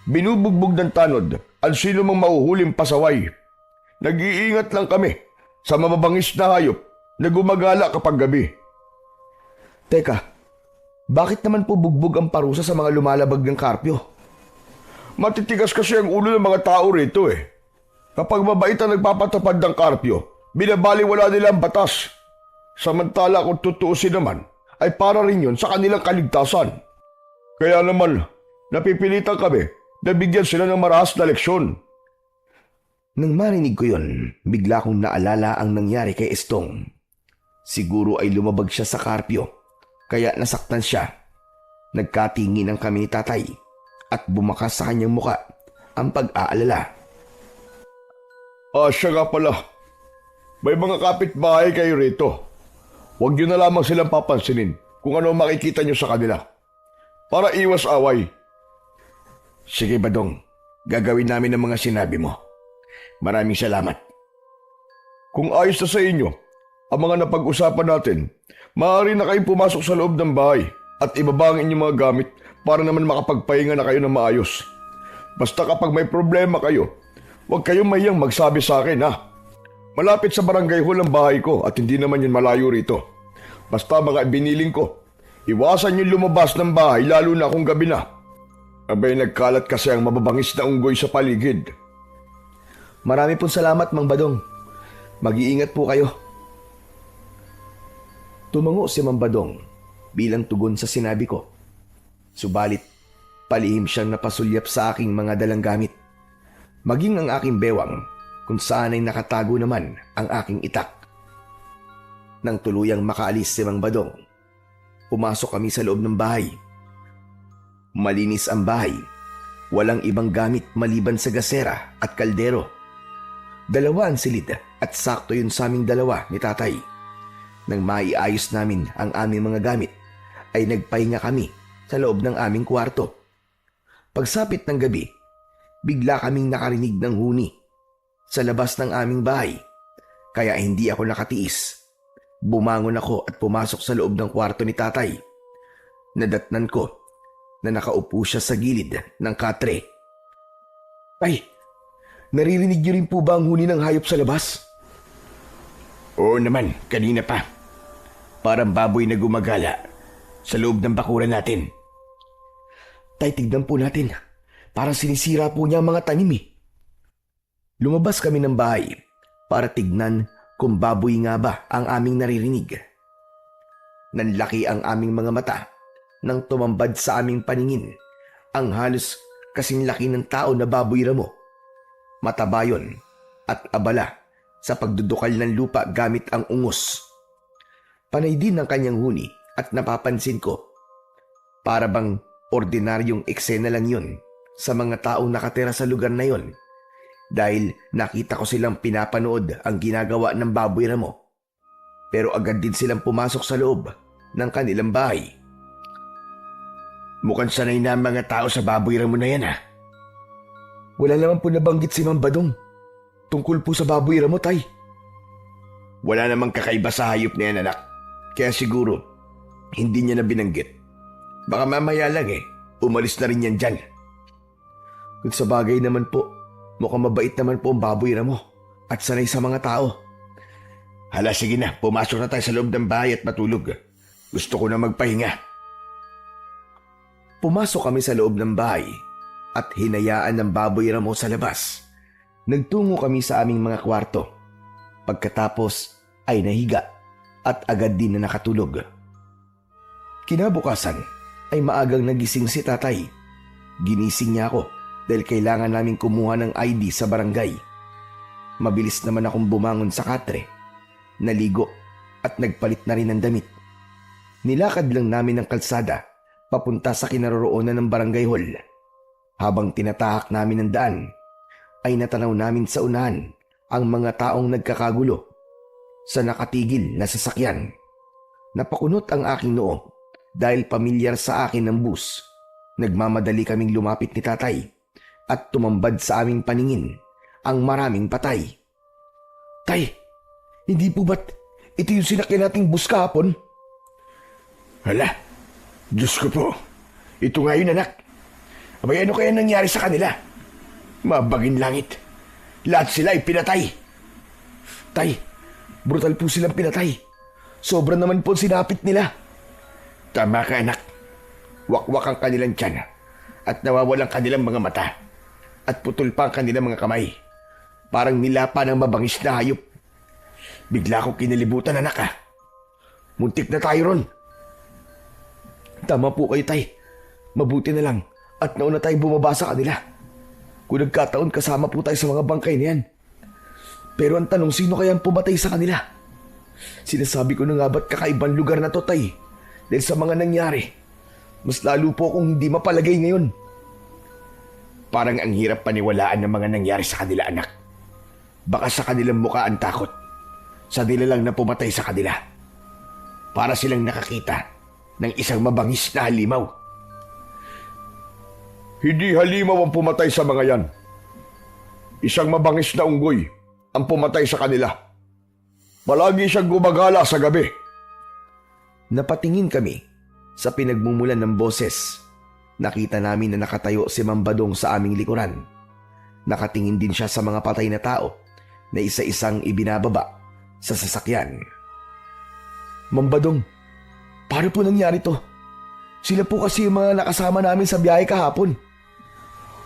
binubugbog ng tanod ang sino mang mauhuling pasaway. Nag-iingat lang kami sa mababangis na hayop na gumagala kapag gabi. Teka, bakit naman po bugbog ang parusa sa mga lumalabag ng karpyo? Matitigas kasi ang ulo ng mga tao rito Kapag mabait ang nagpapatupad ng karpyo, binabaliwala nila ang batas. Samantala kung tutuusin naman, ay para rin yun sa kanilang kaligtasan. Kaya naman, napipilitan kami na bigyan sila ng marahas na leksyon. Nang marinig ko yun, bigla kong naalala ang nangyari kay Estong. Siguro ay lumabag siya sa karpyo, kaya nasaktan siya. Nagkatingin ang kami ni tatay at bumakas sa kanyang muka ang pag-aalala. Siya nga pala. May mga kapitbahay kayo rito. Huwag nyo na lamang silang papansinin kung ano makikita nyo sa kanila. Para iwas away. Sige, Badong. Gagawin namin ang mga sinabi mo. Maraming salamat. Kung ayos na sa inyo ang mga napag-usapan natin, maaari na kayong pumasok sa loob ng bahay at ibaba ang inyong mga gamit para naman makapagpahinga na kayo ng maayos. Basta kapag may problema kayo, huwag kayong mahiyang magsabi sa akin Malapit sa barangay hall ang bahay ko at hindi naman yun malayo rito. Basta mga biniling ko, iwasan yung lumabas ng bahay lalo na kung gabi na. Abay nagkalat kasi ang mababangis na unggoy sa paligid. Marami pong salamat, Mang Badong. Mag-iingat po kayo. Tumango si Mang Badong bilang tugon sa sinabi ko. Subalit, palihim siyang napasulyap sa aking mga dalang gamit. Maging ang aking bewang kung saan ay nakatago naman ang aking itak. Nang tuluyang makaalis si Mang Badong, pumasok kami sa loob ng bahay. Malinis ang bahay. Walang ibang gamit maliban sa gasera at kaldero. 2 ang silid at sakto yun sa aming 2 ni tatay. Nang maiayos namin ang aming mga gamit, ay nagpahinga kami sa loob ng aming kwarto. Pagsapit ng gabi, bigla kaming nakarinig ng huni sa labas ng aming bahay, kaya hindi ako nakatiis. Bumangon ako at pumasok sa loob ng kwarto ni tatay. Nadatnan ko na nakaupo siya sa gilid ng katre. Ay, naririnig niyo rin po ba ang huni ng hayop sa labas? Oo naman, kanina pa. Parang baboy na gumagala. sa loob ng bakuran natin. Tay, tignan po natin. Parang sinisira po niya ang mga tanim eh. Lumabas kami ng bahay para tignan kung baboy nga ba ang aming naririnig. Nanlaki ang aming mga mata nang tumambad sa aming paningin ang halos kasing laki ng tao na baboy ramo. Mataba yun at abala sa pagdudukal ng lupa gamit ang ungos. Panay din ang kanyang huni at napapansin ko, para bang ordinaryong eksena lang yun sa mga taong nakatira sa lugar na yon, dahil nakita ko silang pinapanood ang ginagawa ng baboy ramo. Pero agad din silang pumasok sa loob ng kanilang bahay. Mukhang sanay na ang mga tao sa baboy ramo na yan ha. Wala naman po nabanggit si Mang Badong tungkol po sa baboy ramo, tay. Wala namang kakaiba sa hayop na yan, anak. Kaya siguro, hindi niya na binanggit. Baka mamaya lang umalis na rin yan dyan. Kung sa bagay naman po, mukhang mabait naman po ang baboy ramo at sanay sa mga tao. Hala, sige na, pumasok na tayo sa loob ng bahay at matulog. Gusto ko na magpahinga. Pumasok kami sa loob ng bahay at hinayaan ng baboy ramo sa labas. Nagtungo kami sa aming mga kwarto. Pagkatapos ay nahiga at agad din na nakatulog. Kinabukasan ay maagang nagising si tatay. Ginising niya ako dahil kailangan namin kumuha ng ID sa barangay. Mabilis naman akong bumangon sa katre, naligo at nagpalit na rin ng damit. Nilakad lang namin ang kalsada papunta sa kinaroroonan ng barangay hall. Habang tinatahak namin ang daan, ay natanaw namin sa unahan ang mga taong nagkakagulo sa nakatigil na sasakyan. Napakunot ang aking noo dahil pamilyar sa akin ang bus. Nagmamadali kaming lumapit ni tatay at tumambad sa aming paningin ang maraming patay. Tay, hindi po ba't ito yung sinakyan nating bus kahapon? Hala, Diyos ko po, ito nga yun, anak. Abay, ano kaya nangyari sa kanila? Mabagin langit. Lahat sila ay pinatay. Tay, brutal po silang pinatay. Sobra naman po sinapit nila. Tama ka, anak. Wakwak ang kanilang tiyan at nawawalang kanilang mga mata at putol pa ang kanilang mga kamay. Parang nilapa ng mabangis na hayop. Bigla akong kinalibutan, anak ah. Muntik na tayo ron. Tama po kayo, tay. Mabuti na lang at nauna tayo bumaba sa kanila. Kung nagkataon, kasama po tayo sa mga bangkay na yan. Pero ang tanong, sino kaya ang pumatay sa kanila? Sinasabi ko na nga ba't kakaibang lugar na to, tay? Dahil sa mga nangyari, mas lalo po akong hindi mapalagay ngayon. Parang ang hirap paniwalaan ng mga nangyari sa kanila, anak. Baka sa kanilang mukha ang takot. Sa nila lang na pumatay sa kanila. Para silang nakakita ng isang mabangis na halimaw. Hindi halimaw ang pumatay sa mga yan. Isang mabangis na unggoy ang pumatay sa kanila. Palagi siyang gumagala sa gabi. Napatingin kami sa pinagmumulan ng boses. Nakita namin na nakatayo si Mang Badong sa aming likuran. Nakatingin din siya sa mga patay na tao na isa-isang ibinababa sa sasakyan. Mang Badong, paano po nangyari to? Sila po kasi yung mga nakasama namin sa biyahe kahapon.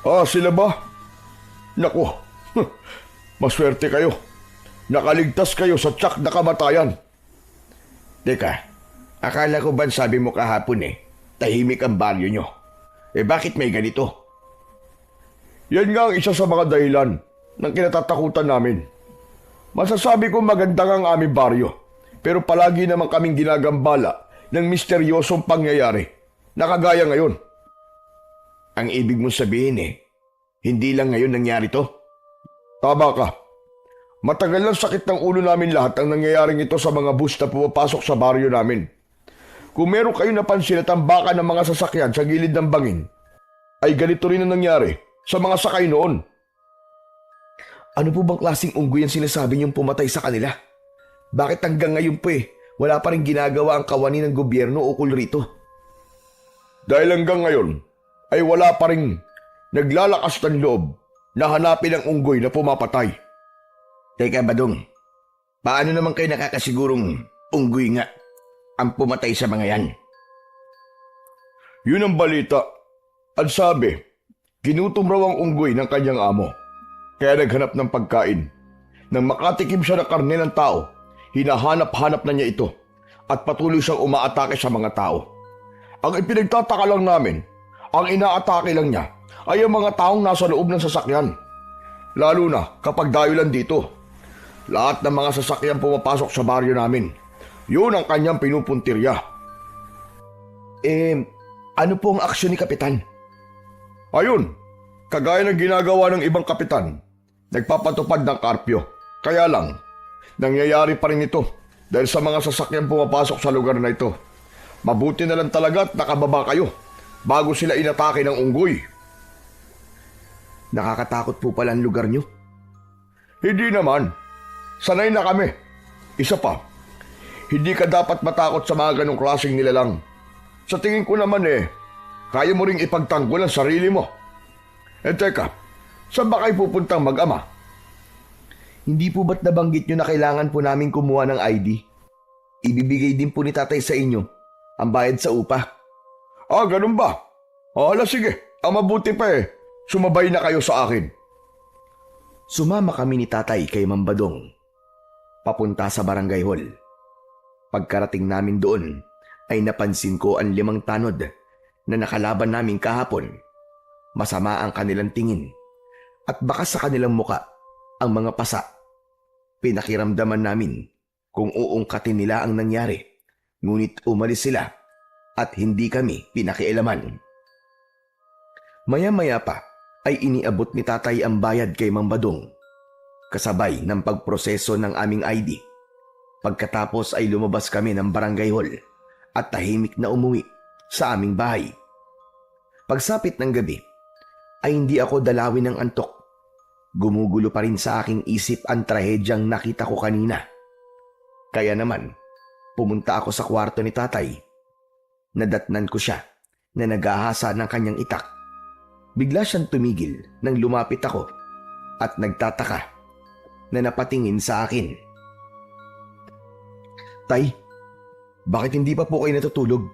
Ah, sila ba? Naku, maswerte kayo. Nakaligtas kayo sa tiyak na kamatayan. Teka, akala ko ba sabi mo kahapon tahimik ang baryo nyo? Bakit may ganito? Yan nga ang isa sa mga dahilan ng kinatatakutan namin. Masasabi ko magandang ang aming baryo, pero palagi naman kaming ginagambala ng misteryosong pangyayari na kagaya ngayon. Ang ibig mong sabihin hindi lang ngayon nangyari to? Tama ka. Matagal lang sakit ng ulo namin lahat ang nangyayaring ito sa mga bus na pumapasok sa baryo namin. Kung meron kayo napansin na tambakan ng mga sasakyan sa gilid ng bangin, ay ganito rin ang nangyari sa mga sakay noon. Ano po bang klaseng unggoy ang sinasabi niyong pumatay sa kanila? Bakit hanggang ngayon po wala pa rin ginagawa ang kawani ng gobyerno ukol rito? Dahil hanggang ngayon ay wala pa rin naglalakas ng loob na hanapin ang unggoy na pumapatay. Teka, Badong, paano naman kayo nakakasigurong unggoy nga ang pumatay sa mga yan? Yun ang balita. At sabi, ginutom raw ang unggoy ng kanyang amo. Kaya naghanap ng pagkain. Nang makatikim siya ng karne ng tao, hinahanap-hanap na niya ito at patuloy siyang umaatake sa mga tao. Ang ipinagtataka lang namin, ang inaatake lang niya ay ang mga taong nasa loob ng sasakyan. Lalo na kapag dahilan dito. Lahat ng mga sasakyan pumapasok sa baryo namin. Yun ang kanyang pinupuntirya. Ano po ang aksyon ni Kapitan? Ayun, kagaya ng ginagawa ng ibang kapitan, nagpapatupad ng karpyo. Kaya lang, nangyayari pa rin ito dahil sa mga sasakyan pumapasok sa lugar na ito. Mabuti na lang talaga at nakababa kayo bago sila inatake ng unggoy. Nakakatakot po pala ang lugar niyo. Hindi naman. Sanay na kami. Isa pa, hindi ka dapat matakot sa mga ganong klaseng nilalang. Sa tingin ko naman kaya mo ring ipagtanggol ang sarili mo. Teka, saan ba kayo pupuntang mag-ama? Hindi po ba't nabanggit nyo na kailangan po namin kumuha ng ID? Ibibigay din po ni tatay sa inyo ang bayad sa upa. Ganun ba? Ala sige, ang mabuti pa sumabay na kayo sa akin. Sumama kami ni tatay kay Mambadong. Papunta sa barangay hall. Pagkarating namin doon, ay napansin ko ang 5 tanod na nakalaban namin kahapon. Masama ang kanilang tingin at baka sa kanilang muka ang mga pasa. Pinakiramdaman namin kung uungkatin nila ang nangyari, ngunit umalis sila at hindi kami pinakialaman. Maya-maya pa ay iniabot ni tatay ang bayad kay Mang Badong, kasabay ng pagproseso ng aming ID. Pagkatapos ay lumabas kami ng barangay hall at tahimik na umuwi sa aming bahay. Pagsapit ng gabi, ay hindi ako dalawin ng antok. Gumugulo pa rin sa aking isip ang trahedyang nakita ko kanina. Kaya naman, pumunta ako sa kwarto ni tatay. Nadatnan ko siya na naghahasa ng kanyang itak. Bigla siyang tumigil nang lumapit ako at nagtataka na napatingin sa akin. Tay, bakit hindi pa po kayo natutulog?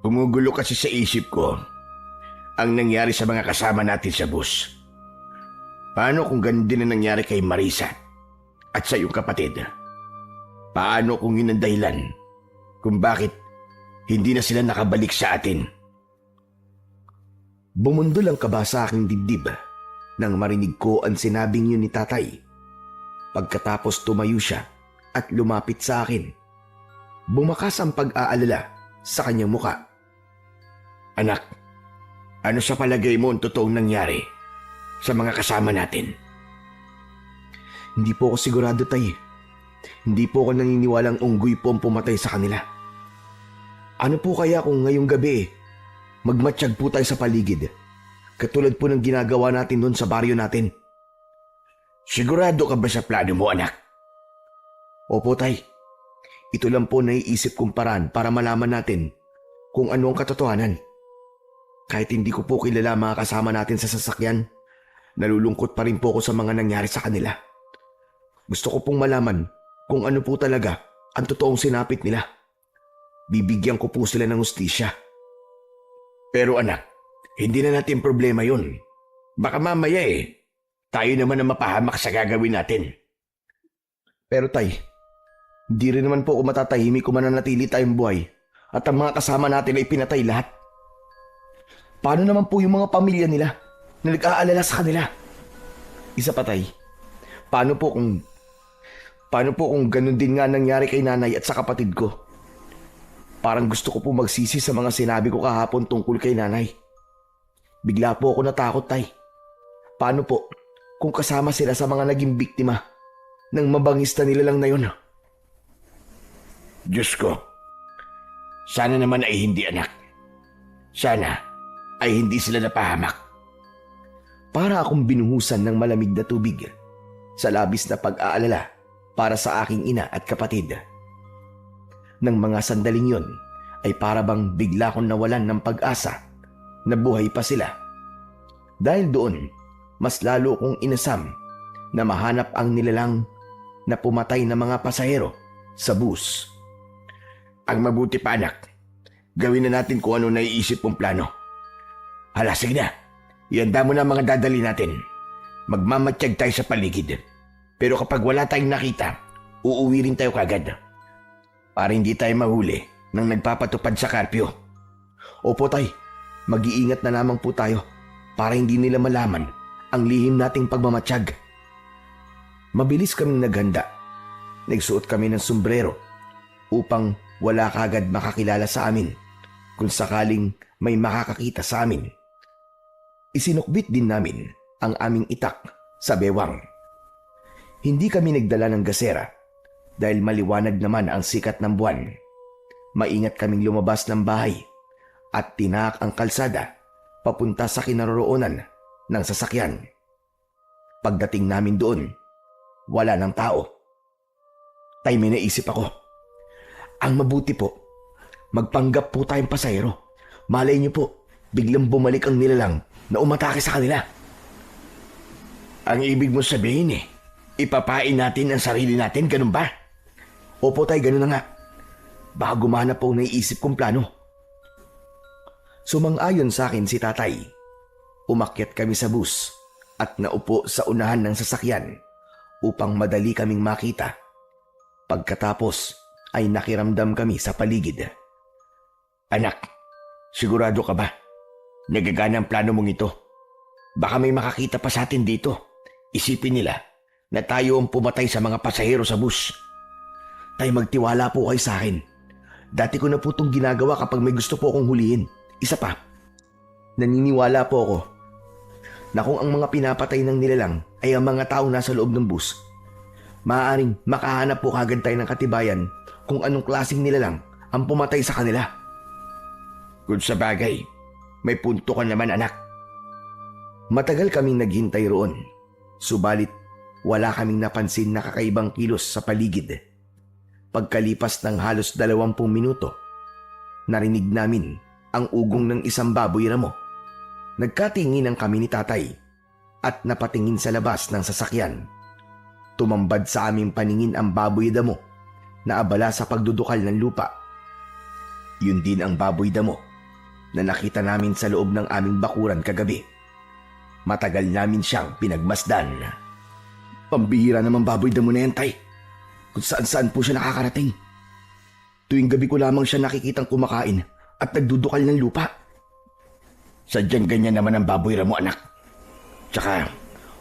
Gumugulo kasi sa isip ko ang nangyari sa mga kasama natin sa bus. Paano kung ganun din ang nangyari kay Marisa at sa iyong kapatid? Paano kung yun ang dahilan kung bakit hindi na sila nakabalik sa atin? Bumundol ang kaba sa aking dibdib nang marinig ko ang sinabing yun ni tatay. Pagkatapos tumayo siya at lumapit sa akin. Bumakas ang pag-aalala sa kanyang muka. Anak, ano sa palagay mo ang totoong nangyari sa mga kasama natin? Hindi po ako sigurado, tay. Hindi po ako naniniwalang unggoy po ang pumatay sa kanila. Ano po kaya kung ngayong gabi magmatsyag po tayo sa paligid, katulad po ng ginagawa natin doon sa baryo natin? Sigurado ka ba sa plano mo, anak? Opo, tay. Ito lang po naiisip kong paraan para malaman natin kung ano ang katotohanan. Kahit hindi ko po kilala mga kasama natin sa sasakyan, nalulungkot pa rin po ako sa mga nangyari sa kanila. Gusto ko pong malaman kung ano po talaga ang totoong sinapit nila. Bibigyan ko po sila ng hustisya. Pero anak, hindi na natin problema yun. Baka mamaya tayo naman ang mapahamak sa gagawin natin. Pero tay, hindi rin naman po ako matatahimik kung mananatili tayong buhay at ang mga kasama natin ay pinatay lahat. Paano naman po yung mga pamilya nila na nag-aalala sa kanila? Isa pa, tay, paano po kung ganun din nga nangyari kay nanay at sa kapatid ko? Parang gusto ko po magsisi sa mga sinabi ko kahapon tungkol kay nanay. Bigla po ako natakot, tay. Paano po kung kasama sila sa mga naging biktima ng mabangista nila lang na yun? Diyos ko, sana naman ay hindi, anak. Sana ay hindi sila napahamak. Para akong binuhusan ng malamig na tubig sa labis na pag-aalala para sa aking ina at kapatid. Nang mga sandaling yon ay para bang bigla kong nawalan ng pag-asa na buhay pa sila. Dahil doon, mas lalo kong inasam na mahanap ang nilalang na pumatay na mga pasahero sa bus. Ang mabuti pa, anak, Gawin na natin kung ano naiisip mong plano. Hala, sige na. Ihanda mo na ang mga dadali natin. Magmamatsyag tayo sa paligid. Pero kapag wala tayong nakita, uuwi rin tayo kagad. Para hindi tayo mahuli nang nagpapatupad sa karpyo. Opo tay, mag-iingat na lamang po tayo para hindi nila malaman ang lihim nating pagmamatsyag. Mabilis kaming naghanda. Nagsuot kami ng sombrero upang wala kagad makakilala sa amin kung sakaling may makakakita sa amin. Isinukbit din namin ang aming itak sa bewang. Hindi kami nagdala ng gasera dahil maliwanag naman ang sikat ng buwan. Maingat kaming lumabas ng bahay at tinaak ang kalsada papunta sa kinaroroonan ng sasakyan. Pagdating namin doon, wala ng tao. Tay, may naisip ako. Ang mabuti po, magpanggap po tayong pasahero. Malay niyo po, biglang bumalik ang nilalang na umatake sa kanila. Ang ibig mo sabihin ipapain natin ang sarili natin, ganun ba? Opo tay, ganun na nga. Baka gumana po ang naiisip kong plano. Sumang-ayon sa akin si tatay. Umakyat kami sa bus at naupo sa unahan ng sasakyan upang madali kaming makita. Pagkatapos ay nakiramdam kami sa paligid. Anak, sigurado ka ba? Nagagana ang plano mong ito. Baka may makakita pa sa atin dito. Isipin nila na tayo ang pumatay sa mga pasahero sa bus. Tay, magtiwala po kayo sa akin. Dati ko na po itong ginagawa kapag may gusto po akong hulihin. Isa pa, naniniwala po ako na kung ang mga pinapatay ng nilalang ay ang mga tao nasa loob ng bus, maaaring makahanap po kagad tayo ng katibayan kung anong klaseng nilalang ang pumatay sa kanila. Kung sa bagay, may punto ka naman anak. Matagal kaming naghintay roon, subalit wala kaming napansin na kakaibang kilos sa paligid. Pagkalipas ng halos 20 minuto, narinig namin ang ugong ng isang baboy ramo. Nagkatinginan kami ni tatay at napatingin sa labas ng sasakyan. Tumambad sa aming paningin ang baboy damo na abala sa pagdudukal ng lupa. Yun din ang baboy damo na nakita namin sa loob ng aming bakuran kagabi. Matagal namin siyang pinagmasdan. Pambihira naman baboy damo na yan, tay. Kung saan-saan po siya nakakarating. Tuwing gabi ko lamang siya nakikitang kumakain at nagdudukal ng lupa. Sadyang ganyan naman ang baboy ramo, anak. Tsaka,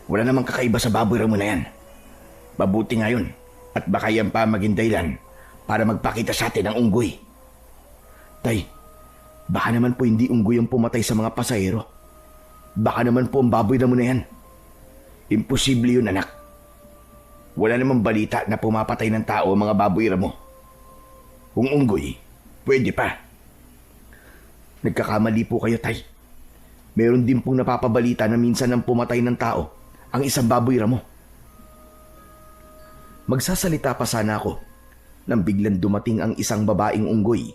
wala namang kakaiba sa baboy ramo na yan. Mabuti ngayon at baka yan pa maging dahilan para magpakita sa atin ng unggoy. Tay, baka naman po hindi unggoy ang pumatay sa mga pasahero. Baka naman po ang baboy ramo na yan. Imposible yun, anak. Wala namang balita na pumapatay ng tao ang mga baboy ramo. Kung unggoy, pwede pa. Nagkakamali po kayo, tay. Meron din pong napapabalita na minsan nang pumatay ng tao ang isang baboy ramo. Magsasalita pa sana ako nang biglang dumating ang isang babaeng unggoy.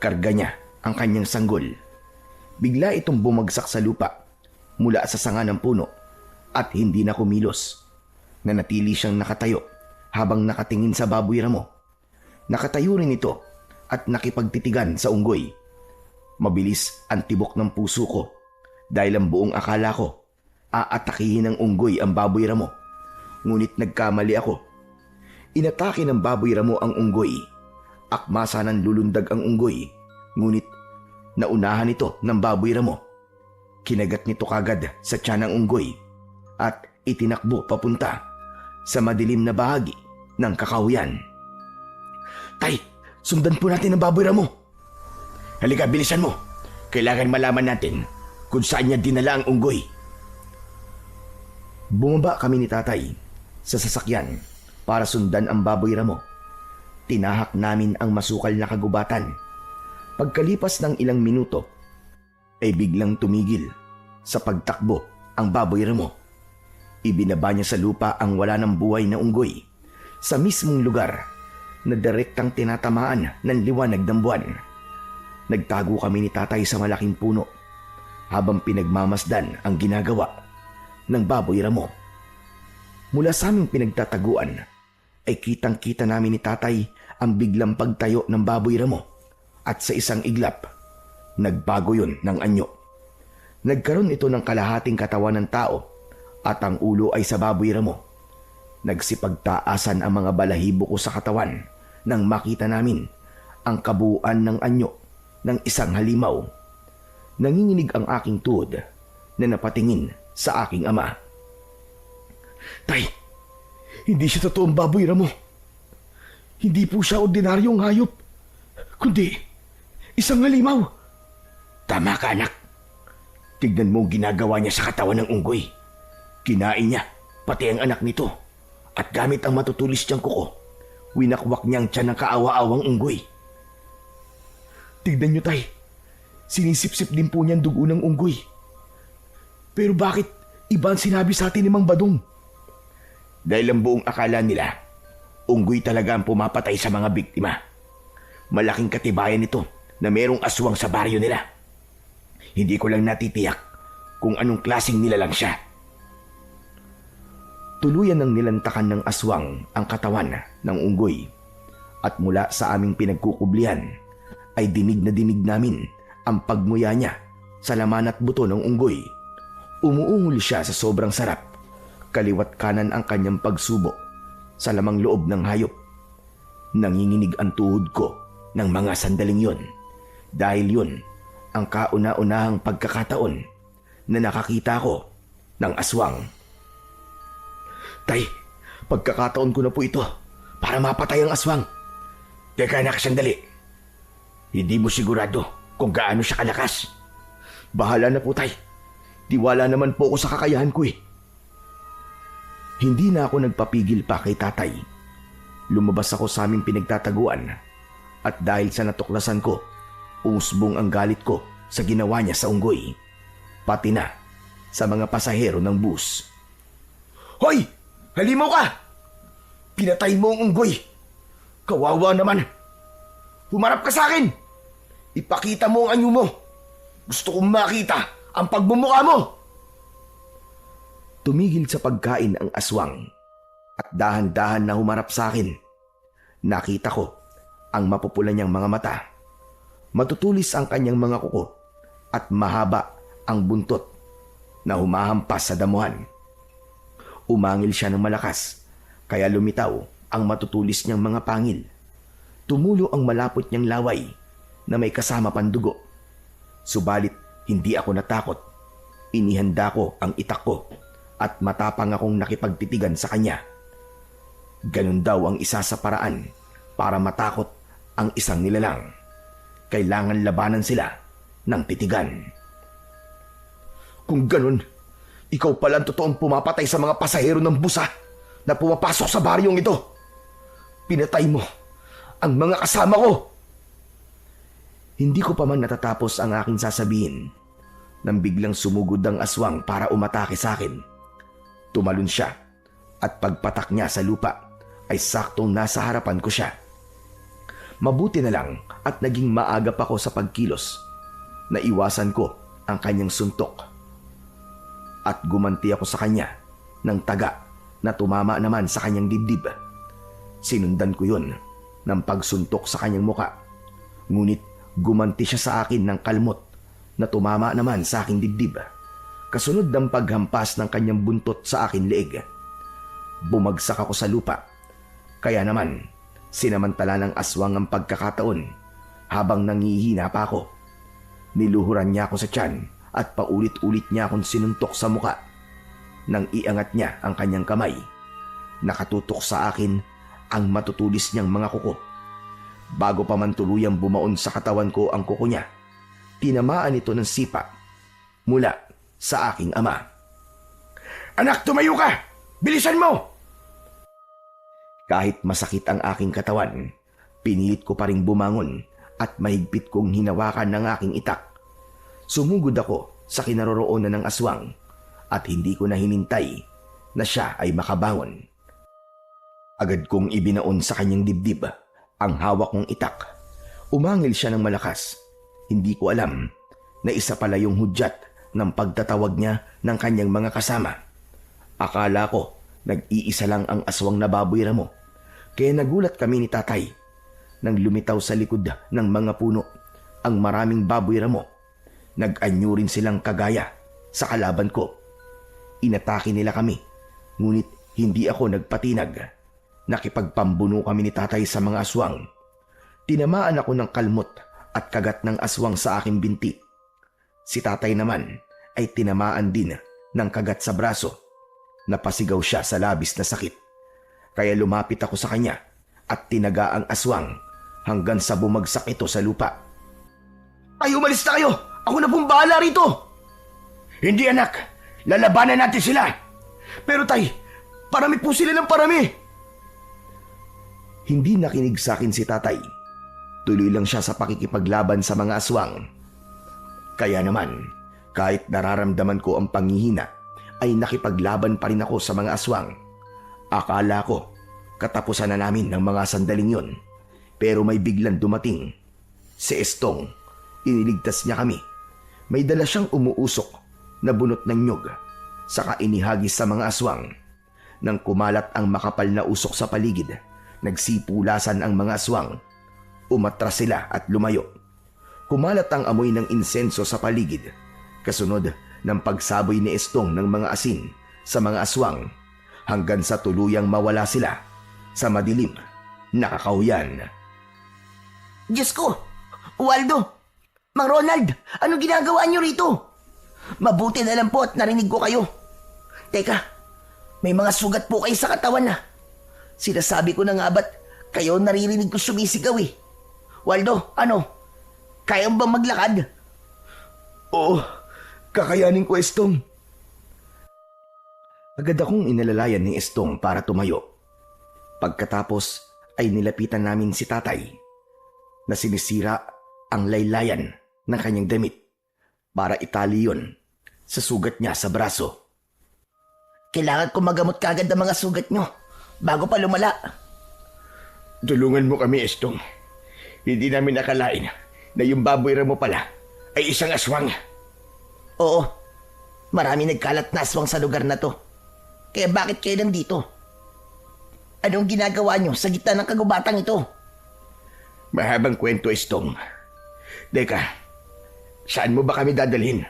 Karga niya ang kanyang sanggol. Bigla itong bumagsak sa lupa mula sa sanga ng puno at hindi na kumilos. Nanatili siyang nakatayo habang nakatingin sa baboy ramo. Nakatayo rin ito at nakipagtitigan sa unggoy. Mabilis ang tibok ng puso ko dahil ang buong akala ko aatakihin ng unggoy ang baboy ramo. Ngunit nagkamali ako. Inatake ng baboy ramo ang unggoy. Akma sanang lulundag ang unggoy, ngunit naunahan ito ng baboy ramo. Kinagat nito kagad sa tiyan ng unggoy at itinakbo papunta sa madilim na bahagi ng kakahuyan. Tay, sundan po natin ang baboy ramo. Halika, bilisan mo. Kailangan malaman natin kung saan niya dinala ang unggoy. Bumaba kami ni tatay sa sasakyan para sundan ang baboy ramo. Tinahak namin ang masukal na kagubatan. Pagkalipas ng ilang minuto, ay biglang tumigil sa pagtakbo ang baboy ramo. Ibinaba niya sa lupa ang wala ng buhay na unggoy sa mismong lugar na direktang tinatamaan ng liwanag ng buwan. Nagtago kami ni tatay sa malaking puno habang pinagmamasdan ang ginagawa ng baboy ramo. Mula sa aming pinagtataguan ay kitang-kita namin ni tatay ang biglang pagtayo ng baboy ramo At sa isang iglap, nagbago yun ng anyo. Nagkaroon ito ng kalahating katawan ng tao at ang ulo ay sa baboy ramo. Nagsipagtaasan ang mga balahibo ko sa katawan nang makita namin ang kabuuan ng anyo ng isang halimaw. Nanginginig ang aking tuhod na napatingin sa aking ama. Tay, hindi siya totoong baboy ramo. Hindi po siya ordinaryong hayop, kundi isang halimaw. Tama ka, anak. Tignan mo ang ginagawa niya sa katawan ng unggoy. Kinain niya pati ang anak nito at gamit ang matutulis niyang kuko, winakwak niyang tiyan ng kaawa-awang unggoy. Tignan niyo, tay. Sinisip-sip din po niyan dugo ng unggoy. Pero bakit iba ang sinabi sa atin ni Mang Badong? Dahil ang buong akala nila, unggoy talaga ang pumapatay sa mga biktima. Malaking katibayan ito na merong aswang sa baryo nila. Hindi ko lang natitiyak kung anong klaseng nilalang siya. Tuluyan ng nilantakan ng aswang ang katawan ng unggoy at mula sa aming pinagkukublihan ay dinig na dinig namin ang pagmuya niya sa laman at buto ng unggoy. Umuungol siya sa sobrang sarap. Kaliwat kanan ang kanyang pagsubo sa lamang loob ng hayop. Nanginginig ang tuhod ko ng mga sandaling yon dahil yun ang kauna-unahang pagkakataon na nakakita ko ng aswang. Tay, pagkakataon ko na po ito para mapatay ang aswang. Teka, anak, sandali. Hindi mo sigurado kung gaano siya kalakas. Bahala na po, tay. Tiwala naman po ako sa kakayahan ko eh. Hindi na ako nagpapigil pa kay tatay. Lumabas ako sa aming pinagtataguan at dahil sa natuklasan ko, umusbong ang galit ko sa ginawa niya sa unggoy, pati na sa mga pasahero ng bus. Hoy! Halimaw ka! Pinatay mo ang unggoy! Kawawa naman! Humarap ka sa akin! Ipakita mo ang anyo mo! Gusto kong makita ang pagmumukha mo! Tumigil sa pagkain ang aswang at dahan-dahan na humarap sa akin. Nakita ko ang mapupula niyang mga mata. Matutulis ang kanyang mga kuko at mahaba ang buntot na humahampas sa damuhan. Umangil siya ng malakas kaya lumitaw ang matutulis niyang mga pangil. Tumulo ang malapot niyang laway na may kasama pandugo. Subalit hindi ako natakot. Inihanda ko ang itak ko at matapang akong nakipagtitigan sa kanya. Ganun daw ang isa sa paraan para matakot ang isang nilalang. Kailangan labanan sila ng titigan. Kung ganun, ikaw pala ang totoong pumapatay sa mga pasahero ng busa na pumapasok sa baryong ito. Pinatay mo ang mga kasama ko. Hindi ko pa man natatapos ang aking sasabihin nang biglang sumugod ang aswang para umatake sa akin. Tumalon siya at pagpatak niya sa lupa ay saktong nasa harapan ko siya. Mabuti na lang at naging maagap ako sa pagkilos. Naiwasan ko ang kanyang suntok. At gumanti ako sa kanya ng taga na tumama naman sa kanyang dibdib. Sinundan ko yun ng pagsuntok sa kanyang muka. Ngunit gumanti siya sa akin ng kalmot na tumama naman sa aking dibdib. Kasunod ng paghampas ng kanyang buntot sa akin leeg. Bumagsak ako sa lupa. Kaya naman, sinamantala ng aswang ang pagkakataon habang nangihina pa ako. Niluhuran niya ako sa tiyan at paulit-ulit niya akong sinuntok sa muka. Nang iangat niya ang kanyang kamay, nakatutok sa akin ang matutulis niyang mga kuko. Bago pa man tuluyang bumaon sa katawan ko ang kuko niya, tinamaan ito ng sipa mula sa aking ama. Anak, tumayo ka! Bilisan mo! Kahit masakit ang aking katawan, pinilit ko pa ring bumangon at mahigpit kong hinawakan ng aking itak. Sumugod ako sa kinaroroonan ng aswang at hindi ko na hinintay na siya ay makabangon. Agad kong ibinaon sa kanyang dibdib ang hawak kong itak. Umangil siya ng malakas. Hindi ko alam na isa pala yung hudyat ng pagtatawag niya ng kanyang mga kasama. Akala ko nag-iisa lang ang aswang na baboy ramo. Kaya nagulat kami ni tatay nang lumitaw sa likod ng mga puno ang maraming baboy ramo. Nag-anyo rin silang kagaya sa kalaban ko. Inatake nila kami, ngunit hindi ako nagpatinag. Nakipagpambuno kami ni tatay sa mga aswang. Tinamaan ako ng kalmot at kagat ng aswang sa aking binti. Si tatay naman ay tinamaan din ng kagat sa braso. Napasigaw siya sa labis na sakit. Kaya lumapit ako sa kanya at tinaga ang aswang hanggang sa bumagsak ito sa lupa. Ay, umalis na kayo! Ako na pong bahala rito! Hindi anak, lalabanan natin sila. Pero tay, parami po sila ng parami! Hindi nakinig sa akin si tatay. Tuloy lang siya sa pakikipaglaban sa mga aswang. Kaya naman, kahit nararamdaman ko ang panghihina, ay nakipaglaban pa rin ako sa mga aswang. Akala ko, katapusan na namin ng mga sandaling yon. Pero may biglang dumating. Si Estong, iniligtas niya kami. May dala siyang umuusok na bunot ng nyog, saka inihagis sa mga aswang. Nang kumalat ang makapal na usok sa paligid, nagsipulasan ang mga aswang. Umatras sila at lumayo. Kumalat ang amoy ng insenso sa paligid, kasunod ng pagsaboy ni Estong ng mga asin sa mga aswang, hanggang sa tuluyang mawala sila sa madilim na kakahuyan. Diyos ko! Waldo! Mang Ronald! Anong ginagawa niyo rito? Mabuti na lang po at narinig ko kayo. Teka, may mga sugat po kayo sa katawan na. Sinasabi ko na nga ba't kayo naririnig ko sumisigaw eh. Waldo, ano? Kaya mo bang maglakad? Oo, kakayanin ko, Estong. Agad akong inalalayan ni Estong para tumayo. Pagkatapos ay nilapitan namin si tatay na sinisira ang laylayan ng kanyang damit para itali yon sa sugat niya sa braso. Kailangan ko magamot kagad ang mga sugat nyo bago pa lumala. Tulungan mo kami, Estong. Hindi namin nakalain na yung baboy ramo pala ay isang aswang. Oo, marami nagkalat na aswang sa lugar na to. Kaya bakit kayo nandito? Anong ginagawa nyo sa gitna ng kagubatang ito? Mahabang kwento, Estong. Teka, saan mo ba kami dadalhin?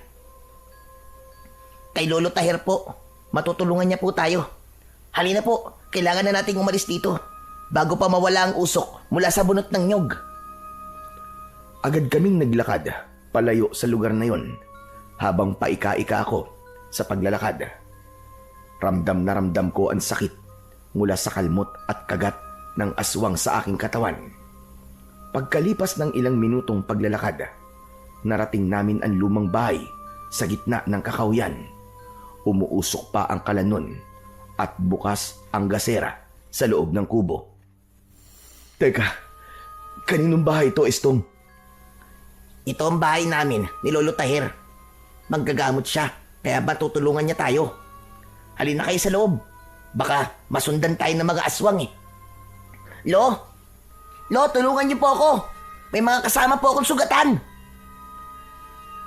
Kay Lolo Tahir po. Matutulungan niya po tayo. Halina po, kailangan na nating umalis dito bago pa mawala ang usok mula sa bunot ng nyog. Agad kaming naglakad palayo sa lugar na yon habang paika-ika ako sa paglalakad. Ramdam na ramdam ko ang sakit mula sa kalmot at kagat ng aswang sa aking katawan. Pagkalipas ng ilang minutong paglalakad, narating namin ang lumang bahay sa gitna ng kakahuyan. Umuusok pa ang kalanon at bukas ang gasera sa loob ng kubo. Teka, kaninong bahay ito, Estong? Ito ang bahay namin ni Lolo Tahir. Manggagamot siya, kaya matutulungan niya tayo. Halina kayo sa loob. Baka masundan tayo ng mga aswang eh. Lo, tulungan niyo po ako. May mga kasama po akong sugatan.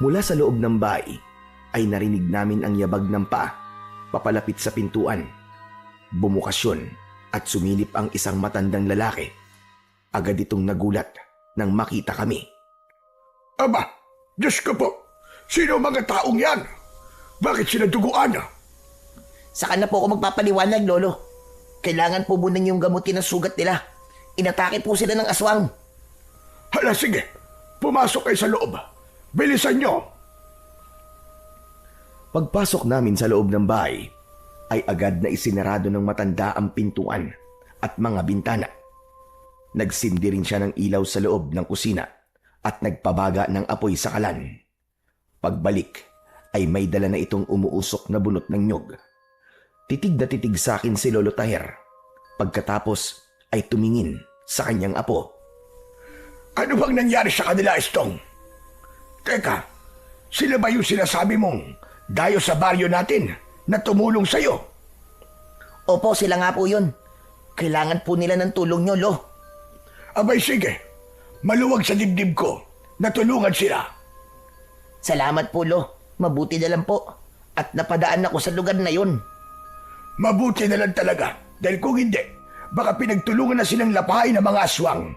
Mula sa loob ng bahay ay narinig namin ang yabag ng paa papalapit sa pintuan. Bumukas yun at sumilip ang isang matandang lalaki. Agad itong nagulat nang makita kami. Aba, Diyos ko po, sino ang mga taong yan? Bakit sinaduguan? Saka na po ako magpapaliwanag, Lolo. Kailangan po muna niyong gamutin ang sugat nila. Inatake po sila ng aswang. Hala, sige, pumasok kayo sa loob. Bilisan nyo. Pagpasok namin sa loob ng bahay, ay agad na isinarado ng matanda ang pintuan at mga bintana. Nagsindi rin siya ng ilaw sa loob ng kusina at nagpabaga ng apoy sa kalan. Pagbalik ay may dala na itong umuusok na bunot ng nyog. Titig na titig sa akin si Lolo Tahir. Pagkatapos ay tumingin sa kanyang apo. Ano bang nangyari sa kanila, Estong? Teka, sila ba yung sinasabi mong dayo sa baryo natin na tumulong sa'yo? Opo, sila nga po yun. Kailangan po nila ng tulong nyo, Lo. Abay sige, maluwag sa dibdib ko na tulungan sila. Salamat po, Lo. Mabuti na lang po. At napadaan ako sa lugar na yun. Mabuti na lang talaga dahil kung hindi, baka pinagtulungan na silang lapain ng mga aswang.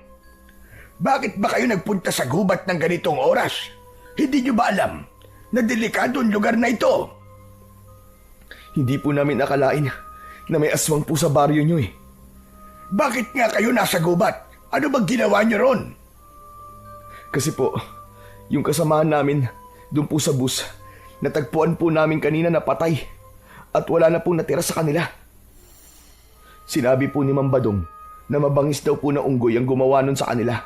Bakit ba kayo nagpunta sa gubat ng ganitong oras? Hindi nyo ba alam na delikado ang lugar na ito? Hindi po namin akalain na may aswang po sa baryo nyo eh. Bakit nga kayo nasa gubat? Ano bang ginawa nyo ron? Kasi po, yung kasamahan namin doon po sa bus, natagpuan po namin kanina na patay at wala na pong natira sa kanila. Sinabi po ni Ma'am Badong na mabangis daw po na unggoy ang gumawa nun sa kanila.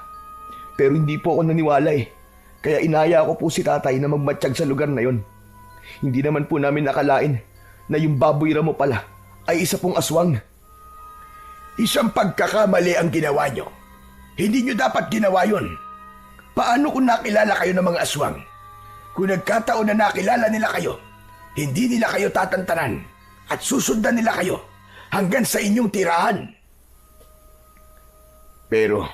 Pero hindi po ako naniwala eh. Kaya inaya ko po si tatay na magmatsyag sa lugar na yon. Hindi naman po namin nakalain na yung baboy ramo pala ay isa pong aswang. Isang pagkakamali ang ginawa nyo. Hindi nyo dapat ginawa yun. Paano kung nakilala kayo ng mga aswang? Kung nagkataon na nakilala nila kayo, hindi nila kayo tatantanan at susundan nila kayo hanggang sa inyong tirahan. Pero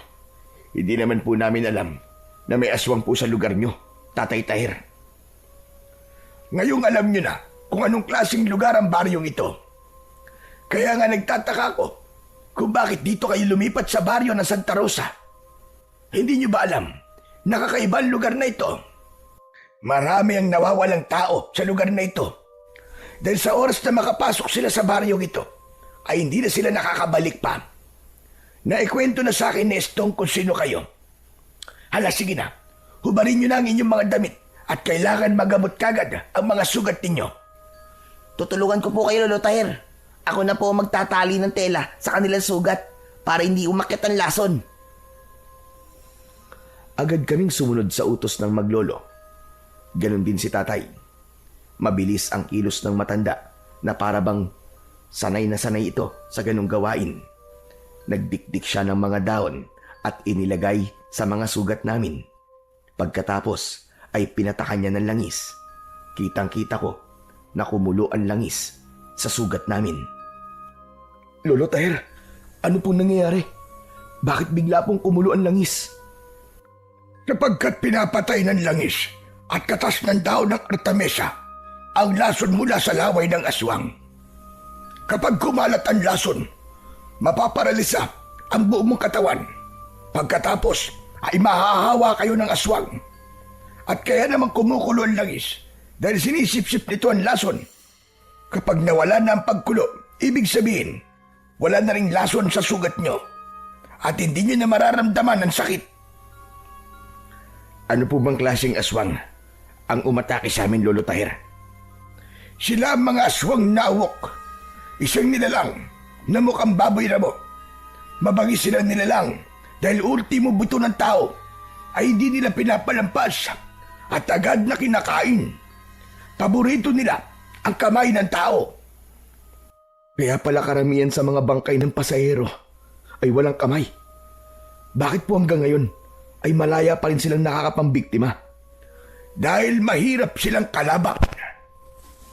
hindi naman po namin alam na may aswang po sa lugar nyo, Tatay Tahir. Ngayong alam nyo na kung anong klaseng lugar ang baryong ito. Kaya nga nagtataka ko kung bakit dito kayo lumipat sa baryo ng Santa Rosa. Hindi nyo ba alam na kakaibang lugar na ito? Marami ang nawawalang tao sa lugar na ito. Dahil sa oras na makapasok sila sa baryong ito, ay hindi na sila nakakabalik pa. Naikwento na sa akin ni Estong kung sino kayo. Hala, sige na. Hubarin nyo na ang inyong mga damit at kailangan magamot kagad ang mga sugat ninyo. Tutulungan ko po kayo, Lolo Tahir. Ako na po magtatali ng tela sa kanilang sugat para hindi umakyat ang lason. Agad kaming sumunod sa utos ng maglolo. Ganon din si tatay. Mabilis ang kilos ng matanda na para bang sanay na sanay ito sa ganong gawain. Nagdikdik siya ng mga daon at inilagay sa mga sugat namin. Pagkatapos ay pinatakan niya ng langis. Kitang-kita ko na kumulo ang langis sa sugat namin. Lolo Tahir, ano pong nangyayari? Bakit bigla pong kumulo ang langis? Sapagkat pinapatay ng langis at katas ng daon ng artemisa ang lason mula sa laway ng aswang. Kapag kumalat ang lason, mapaparalisa ang buong mong katawan. Pagkatapos ay mahahawa kayo ng aswang. At kaya naman kumukulo ang langis dahil sinisip-sip nito ang lason. Kapag nawala na ang pagkulo, ibig sabihin, wala na ring lason sa sugat nyo. At hindi nyo na mararamdaman ang sakit. Ano po bang klaseng aswang ang umatake sa amin, Lolo Tahir? Sila ang mga aswang na awok. Isang nilalang na mukhang baboy ramo. Mabangis sila nilalang dahil ultimo buto ng tao ay hindi nila pinapalampas at agad na kinakain. Paborito nila ang kamay ng tao. Kaya pala karamihan sa mga bangkay ng pasahero ay walang kamay. Bakit po hanggang ngayon ay malaya pa rin silang nakakapambiktima? Dahil mahirap silang kalaban.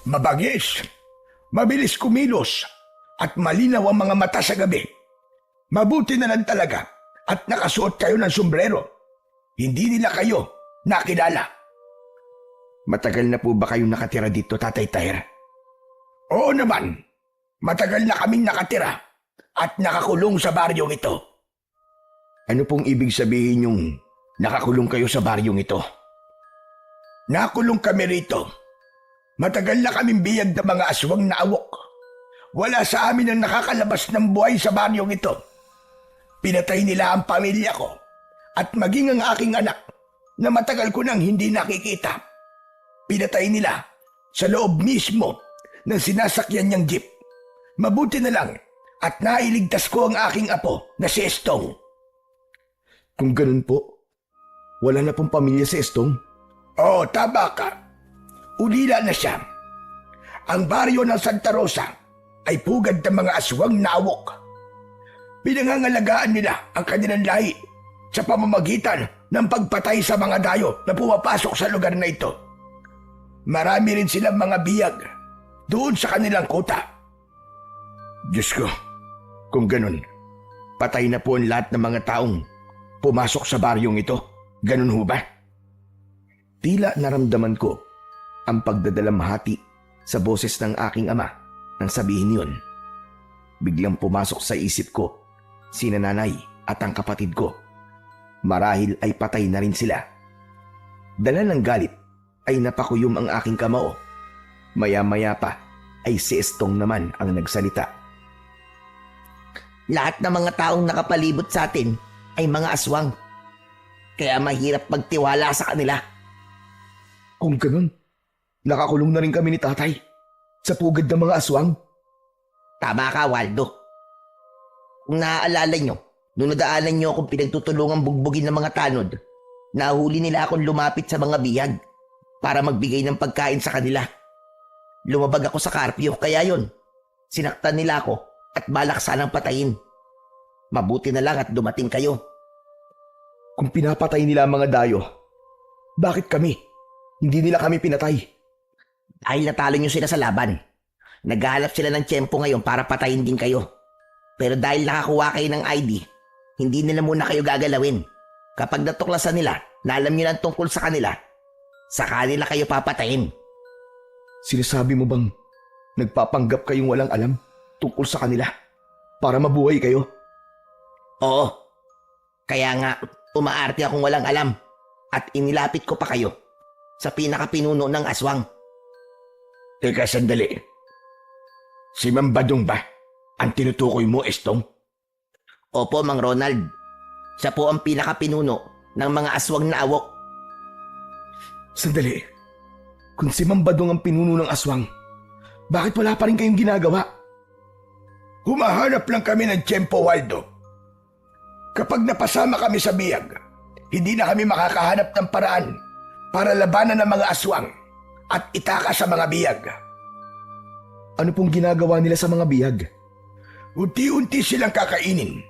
Mabangis, mabilis kumilos, at malinaw ang mga mata sa gabi. Mabuti na lang talaga at nakasuot kayo ng sombrero. Hindi nila kayo nakilala. Matagal na po ba kayong nakatira dito, Tatay Tahir? Oo naman, matagal na kaming nakatira at nakakulong sa baryong ito. Ano pong ibig sabihin yung nakakulong kayo sa baryong ito? Nakulong kami rito. Matagal na kaming biyag ng mga aswang na awok. Wala sa amin ang nakakalabas ng buhay sa baryong ito. Pinatay nila ang pamilya ko at maging ang aking anak na matagal ko nang hindi nakikita. Pinatay nila sa loob mismo ng sinasakyan niyang jeep. Mabuti na lang at nailigtas ko ang aking apo na si Estong. Kung ganun po, wala na pong pamilya si Estong? Oo, tama ka. Ulila na siya. Ang baryo ng Santa Rosa ay pugad ng mga aswang na awok. Pinangangalagaan nila ang kanilang lahi sa pamamagitan ng pagpatay sa mga dayo na pumapasok sa lugar na ito. Marami rin silang mga biyag doon sa kanilang kuta. Diyos ko, kung ganun, patay na po ang lahat ng mga taong pumasok sa baryong ito. Ganun ho ba? Tila naramdaman ko ang pagdadalamhati sa boses ng aking ama nang sabihin yun. Biglang pumasok sa isip ko si nanay at ang kapatid ko. Marahil ay patay na rin sila. Dala ng galit ay napakuyom ang aking kamao. Maya-maya pa ay si Estong naman ang nagsalita. Lahat ng mga taong nakapalibot sa atin ay mga aswang. Kaya mahirap magtiwala sa kanila. Kung ganun, nakakulong na rin kami ni tatay sa pugad ng mga aswang. Tama ka, Waldo. Kung naaalala nyo, nung nadaanan nyo akong pinagtutulungang bugbugin ng mga tanod, nahuli nila akong lumapit sa mga bihag para magbigay ng pagkain sa kanila. Lumabag ako sa karpyo, kaya yon, sinaktan nila ako at balak sanang patayin. Mabuti na lang at dumating kayo. Kung pinapatay nila ang mga dayo, bakit kami? Hindi nila kami pinatay. Dahil natalo nyo sila sa laban. Naghahanap sila ng tiyempo ngayon para patayin din kayo. Pero dahil nakakuha kayo ng ID, hindi nila muna kayo gagalawin. Kapag natuklasan nila na alam nyo lang tungkol sa kanila kayo papatayin. Sinasabi mo bang nagpapanggap kayong walang alam tungkol sa kanila para mabuhay kayo? Oo. Kaya nga, umaarte akong walang alam at inilapit ko pa kayo sa pinakapinuno ng aswang. Teka, sandali. Si Mang Badong ba ang tinutukoy mo, Estong? Opo, Mang Ronald. Siya po ang pinakapinuno ng mga aswang na awok. Sandali. Kung si Mang Badong ang pinuno ng aswang, bakit wala pa rin kayong ginagawa? Humahanap lang kami ng tiyempo, Waldo. Kapag napasama kami sa biyag, hindi na kami makakahanap ng paraan para labanan ng mga aswang at itaka sa mga biyag. Ano pong ginagawa nila sa mga bihag? Unti-unti silang kakainin.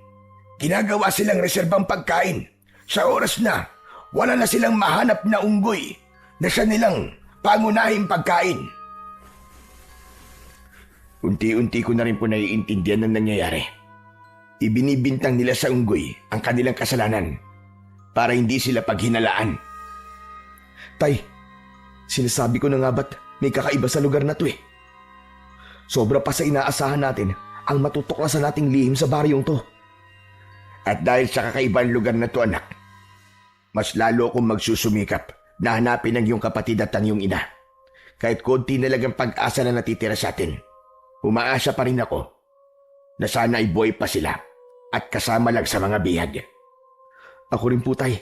Ginagawa silang reserbang pagkain sa oras na wala na silang mahanap na unggoy na siya nilang pangunahing pagkain. Unti-unti ko na rin po naiintindihan ng nangyayari. Ibinibintang nila sa unggoy ang kanilang kasalanan para hindi sila paghinalaan. Tay, sinasabi ko na nga ba't may kakaiba sa lugar na to eh. Sobra pa sa inaasahan natin ang matutuklasan nating lihim sa baryong to. At dahil sa kakaibang lugar na to, anak, mas lalo akong magsusumikap na hanapin ang iyong kapatid at ang iyong ina. Kahit konti na lang ang pag-asa na natitira sa atin, umaasa pa rin ako na sana ay buhay pa sila at kasama lang sa mga bihag. Ako rin po, tay.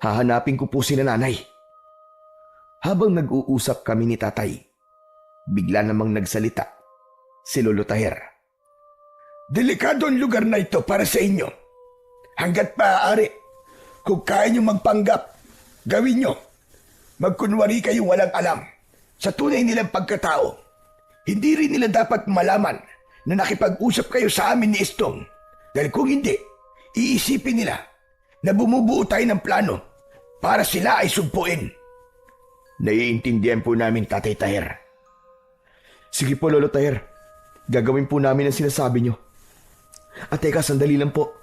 Hahanapin ko po si nanay. Habang nag-uusap kami ni tatay, bigla namang nagsalita si Lolo Taher. Delikado ang lugar na ito para sa inyo. Hanggat maaari, kung kaya nyo magpanggap, gawin nyo. Magkunwari kayong walang alam sa tunay nilang pagkatao. Hindi rin nila dapat malaman na nakipag-usap kayo sa amin ni Estong. Dahil kung hindi, iisipin nila na bumubuo tayo ng plano para sila ay sumpuin. Naiintindihan po namin, Tatay Taher. Sige po, Lolo Taher. Gagawin po namin ang sinasabi nyo. At teka, sandali lang po.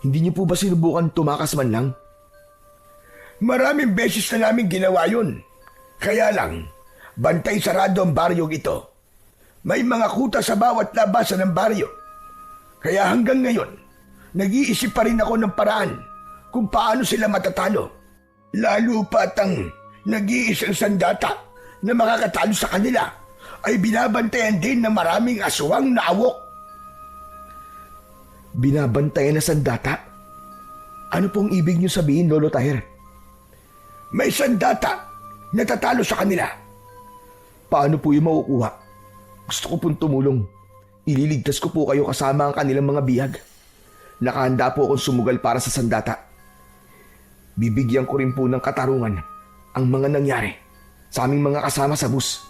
Hindi niyo po ba sinubukan tumakas man lang? Maraming beses na namin ginawa yun. Kaya lang, bantay sarado ang baryong ito. May mga kuta sa bawat labasan ng baryo. Kaya hanggang ngayon, nag-iisip pa rin ako ng paraan kung paano sila matatalo. Lalo pat ang nag-iisang sandata na makakatalo sa kanila ay binabantayan din ng maraming aswang na awok. Binabantayan na sandata? Ano pong ibig niyo sabihin, Lolo Taher? May sandata na tatalo sa kanila. Paano po yung makukuha? Gusto ko pong tumulong. Ililigtas ko po kayo kasama ang kanilang mga bihag. Nakahanda po akong sumugal para sa sandata. Bibigyan ko rin po ng katarungan ang mga nangyari sa aming mga kasama sa bus.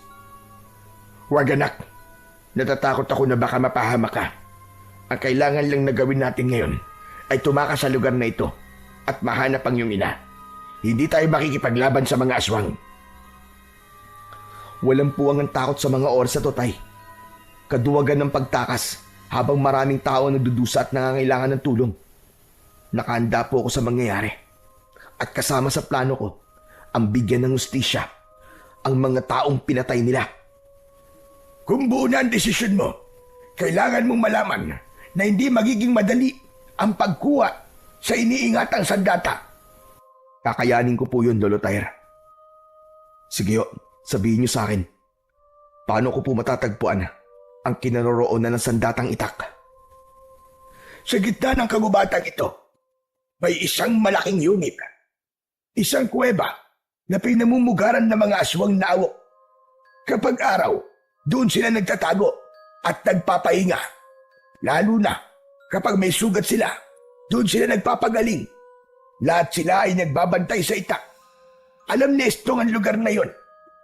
Huwag, anak. Natatakot ako na baka mapahamak ka. Ang kailangan lang na gawin natin ngayon ay tumakas sa lugar na ito at mahanap ang iyong ina. Hindi tayo makikipaglaban sa mga aswang. Walang puwang ang takot sa mga oras na to, tay. Kaduwagan ng pagtakas habang maraming tao ang nagdudusa at nangangailangan ng tulong. Nakahanda po ako sa mangyayari. At kasama sa plano ko, ang bigyan ng hustisya ang mga taong pinatay nila. Kung buo na ang desisyon mo, kailangan mong malaman na hindi magiging madali ang pagkuha sa iniingatang sandata. Kakayanin ko po yun, Lolo Tyre. Sige ho, sabihin niyo sa akin, paano ko po matatagpuan ang kinaroroonan ng sandatang itak? Sa gitna ng kagubatang ito, may isang malaking yungib. Isang kuweba na pinamumugaran ng mga aswang na awok. Kapag araw, doon sila nagtatago at nagpapahinga. Lalo na kapag may sugat sila, doon sila nagpapagaling. Lahat sila ay nagbabantay sa itak. Alam ni Estong ang lugar na yon.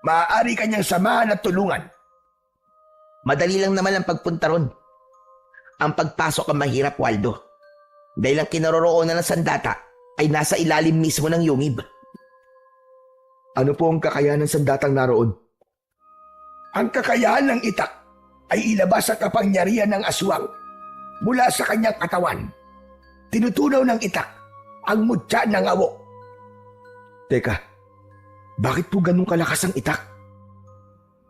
Maaari kanyang samahan at tulungan. Madali lang naman ang pagpunta ron. Ang pagpasok ang mahirap, Waldo. Dahil ang kinaroroonan ng sandata ay nasa ilalim mismo ng yungib. Ano po ang kakayahan ng sandatang naroon? Ang kakayahan ng itak ay ilabas ang kapangyarihan ng aswang mula sa kanyang katawan. Tinutunaw ng itak ang mutya ng awok. Teka, bakit po ganun kalakas ang itak?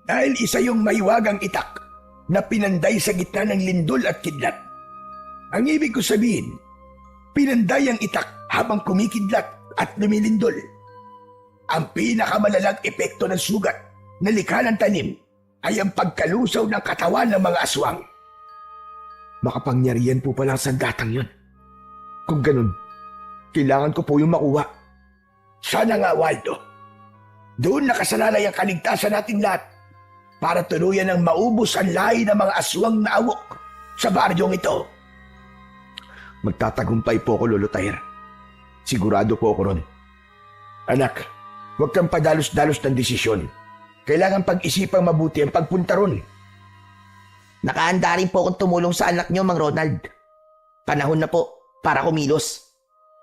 Dahil isa yung mahiwagang itak na pinanday sa gitna ng lindol at kidlat. Ang ibig ko sabihin, pinanday ang itak habang kumikidlat at lumilindol. Ang pinakamalalang epekto ng sugat na likha ng tanim ay ang pagkalusaw ng katawan ng mga aswang. Makapangyarihan po pala ang sandatang yun. Kung ganun, kailangan ko po yung makuha. Sana nga, Waldo. Doon nakasalalay ang kaligtasan natin lahat para tuluyan ng maubos ang lahi ng mga aswang na awok sa baryong ito. Magtatagumpay po ako, Lolo Tyre. Sigurado po ako ron. Anak, huwag kang padalos-dalos ng desisyon. Kailangan pag-isipang mabuti ang pagpunta ron. Nakahanda rin po akong tumulong sa anak niyo, Mang Ronald. Panahon na po para kumilos.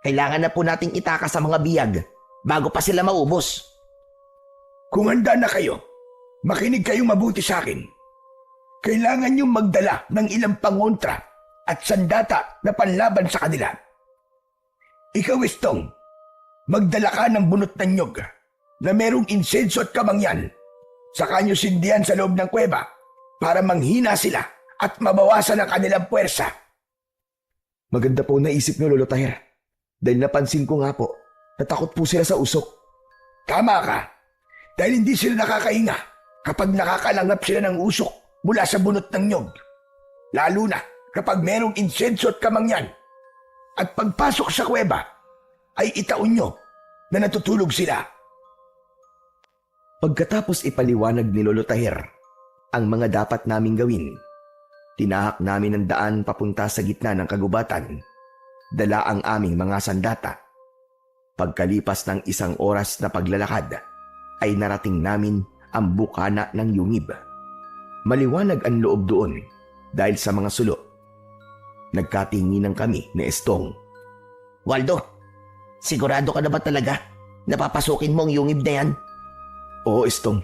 Kailangan na po nating itaka sa mga biyag bago pa sila maubos. Kung handa na kayo, makinig kayong mabuti sa akin. Kailangan niyong magdala ng ilang pangontra at sandata na panlaban sa kanila. Ikaw, Estong, magdala ka ng bunot ng nyog na merong insenso at kamangyan. Saka niyo sindihan sa loob ng kuweba para manghina sila at mabawasan ang kanilang puwersa. Maganda po naisip niyo, Lolo Tyre. Dahil napansin ko nga po, natakot po sila sa usok. Tama ka, dahil hindi sila nakakahinga kapag nakakalangap sila ng usok mula sa bunot ng nyog. Lalo na kapag merong insenso at kamangyan. At pagpasok sa kuweba, ay itaon nyo na natutulog sila. Pagkatapos ipaliwanag ni Lolo Tyre ang mga dapat naming gawin, tinahak namin ang daan papunta sa gitna ng kagubatan. Dala ang aming mga sandata. Pagkalipas ng 1 oras na paglalakad, ay narating namin ang bukana ng yungib. Maliwanag ang loob doon dahil sa mga sulo. Nagkatinginan kami ni Estong. Waldo, sigurado ka na ba talaga na papasukin mo ang yungib na yan? Oo, Estong.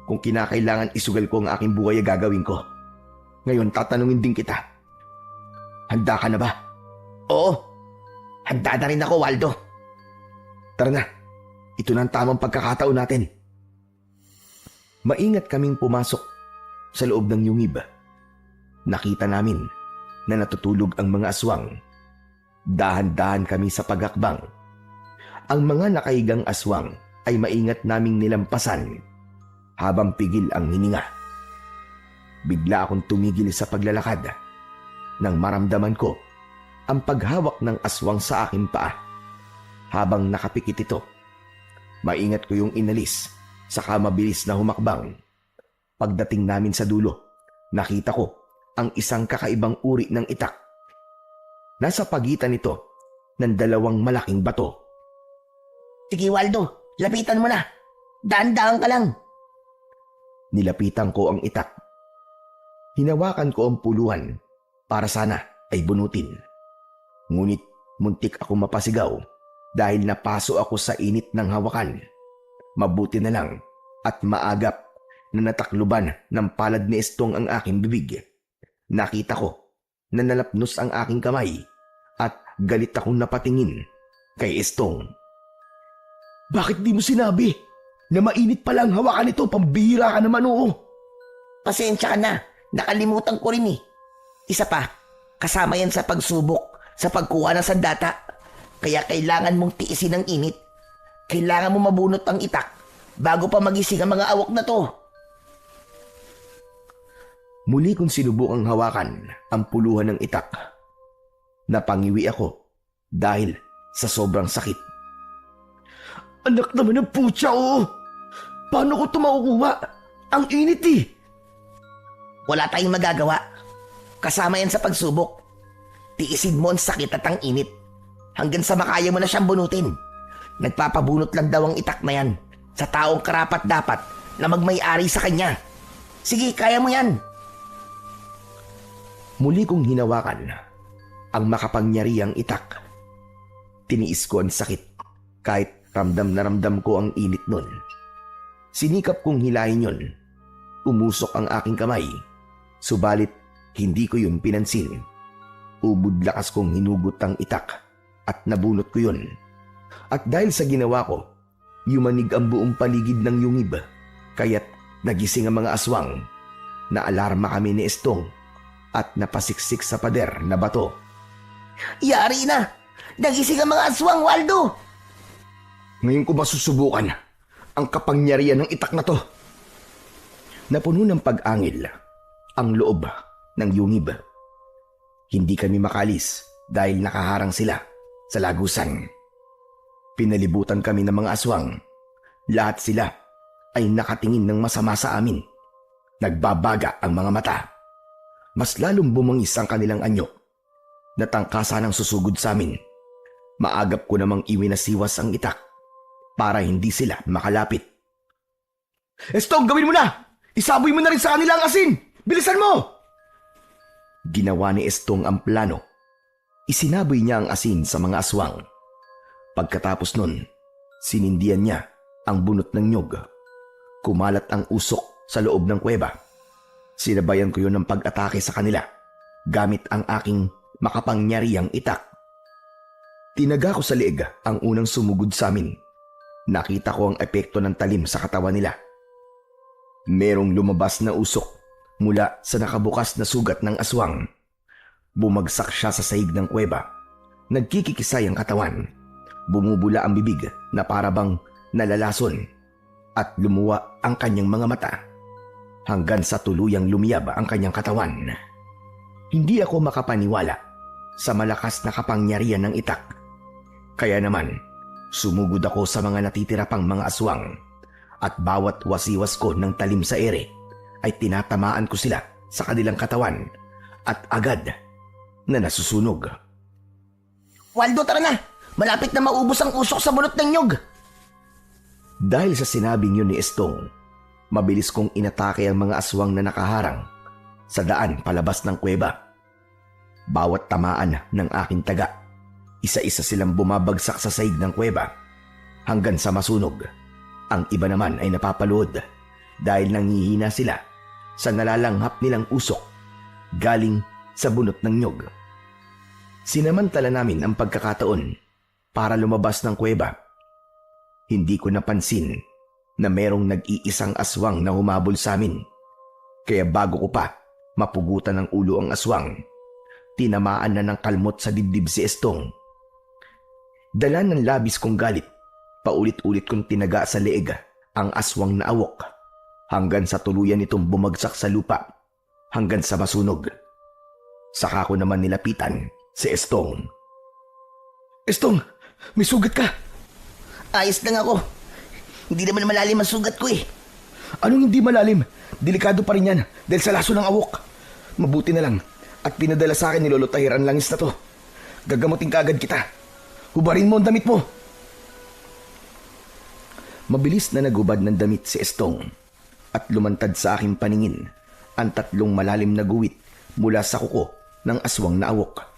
Kung kinakailangan isugal ko ang aking buhay, gagawin ko. Ngayon, tatanungin din kita. Handa ka na ba? Oo, handa na rin ako, Waldo. Tara na, ito na ang tamang pagkakataon natin. Maingat kaming pumasok sa loob ng yungib. Nakita namin na natutulog ang mga aswang. Dahan-dahan kami sa pagakbang. Ang mga nakahigang aswang ay maingat naming nilampasan habang pigil ang hininga. Bigla akong tumigil sa paglalakad nang maramdaman ko ang paghawak ng aswang sa aking paa. Habang nakapikit ito, maingat ko yung inalis, saka mabilis na humakbang. Pagdating namin sa dulo, nakita ko ang isang kakaibang uri ng itak. Nasa pagitan nito ng 2 malaking bato. Sige, Waldo, lapitan mo na. Daan-daan ka lang. Nilapitan ko ang itak. Hinawakan ko ang puluhan para sana ay bunutin. Ngunit muntik ako mapasigaw dahil napaso ako sa init ng hawakan. Mabuti na lang at maagap na natakluban ng palad ni Estong ang aking bibig. Nakita ko na nalapnos ang aking kamay at galit akong napatingin kay Estong. Bakit di mo sinabi na mainit pala ang hawakan nito? Pambihira ka naman, oo. Pasensya ka na. Nakalimutan ko rin eh. Isa pa, kasama yan sa pagsubok sa pagkuha ng sandata. Kaya kailangan mong tiisin ang init. Kailangan mo mabunot ang itak bago pa magising ang mga awok na to. Muli kong sinubukang hawakan ang puluhan ng itak. Napangiwi ako dahil sa sobrang sakit. Anak naman ng putya, oh! Paano ko ito makukuha? Ang init eh! Wala tayong magagawa. Kasama yan sa pagsubok. Tiisin mo ang sakit at ang init hanggang sa makaya mo na siyang bunutin. Nagpapabunot lang daw ang itak na yan sa taong karapat-dapat na magmay-ari sa kanya. Sige, kaya mo yan. Muli kong hinawakan ang makapangyarihang itak. Tiniis ko ang sakit kahit ramdam na ramdam ko ang init nun. Sinikap kong hilahin yun. Umusok ang aking kamay. Subalit hindi ko yun pinansin. Ubod lakas kong hinugot ang itak at nabunot ko yun. At dahil sa ginawa ko, yumanig ang buong paligid ng yungib. Kaya't nagising ang mga aswang. Naalarma kami ni Estong at napasiksik sa pader na bato. Yari na! Nagising ang mga aswang, Waldo! Ngayon ko masusubukan ang kapangyarihan ng itak na to. Napuno ng pag-angil ang loob ng yungib. Hindi kami makalis dahil nakaharang sila sa lagusan. Pinalibutan kami ng mga aswang. Lahat sila ay nakatingin ng masama sa amin. Nagbabaga ang mga mata. Mas lalong bumangis ang kanilang anyo. Natangkasan ang susugod sa amin. Maagap ko namang iwinasiwas ang itak para hindi sila makalapit. Estong, gawin mo na! Isaboy mo na rin sa kanila ang asin! Bilisan mo! Ginawa ni Estong ang plano. Isinaboy niya ang asin sa mga aswang. Pagkatapos nun, sinindihan niya ang bunot ng nyog. Kumalat ang usok sa loob ng kuweba. Sinabayan ko yun ng pag-atake sa kanila gamit ang aking makapangyarihang itak. Tinaga ko sa leeg ang unang sumugod sa amin. Nakita ko ang epekto ng talim sa katawan nila. Merong lumabas na usok mula sa nakabukas na sugat ng aswang. Bumagsak siya sa sahig ng kuweba. Nagkikikisay ang katawan. Bumubula ang bibig na parabang nalalason at lumuwa ang kanyang mga mata hanggang sa tuluyang lumiyab ang kanyang katawan. Hindi ako makapaniwala sa malakas na kapangyarihan ng itak. Kaya naman, sumugod ako sa mga natitira pang mga aswang at bawat wasiwas ko ng talim sa ere ay tinatamaan ko sila sa kanilang katawan at agad na nasusunog. Waldo, tara na! Malapit na maubos ang usok sa bunot ng nyog. Dahil sa sinabing yun ni Estong, mabilis kong inatake ang mga aswang na nakaharang sa daan palabas ng kuweba. Bawat tamaan ng aking taga, isa-isa silang bumabagsak sa sahig ng kuweba hanggang sa masunog. Ang iba naman ay napapaluhod dahil nanghihina sila sa nalalanghap nilang usok galing sa bunot ng nyog. Sinamantala namin ang pagkakataon para lumabas ng kuweba. Hindi ko napansin na merong nag-iisang aswang na humabol sa amin. Kaya bago ko pa mapugutan ng ulo ang aswang, tinamaan na ng kalmot sa dibdib si Estong. Dala ng labis kong galit, paulit-ulit kong tinaga sa leeg ang aswang na awok hanggang sa tuluyan nitong bumagsak sa lupa hanggang sa masunog. Saka ko naman nilapitan si Estong. Estong, may sugat ka! Ayos lang ako. Hindi naman malalim ang sugat ko eh. Anong hindi malalim? Delikado pa rin yan dahil sa laso ng awok. Mabuti na lang at pinadala sa akin ni Lolo Tahir ang langis na to. Gagamutin ka agad kita. Hubarin mo ang damit mo. Mabilis na nagubad ng damit si Estong at lumantad sa aking paningin ang 3 malalim na guwit mula sa kuko ng aswang na awok.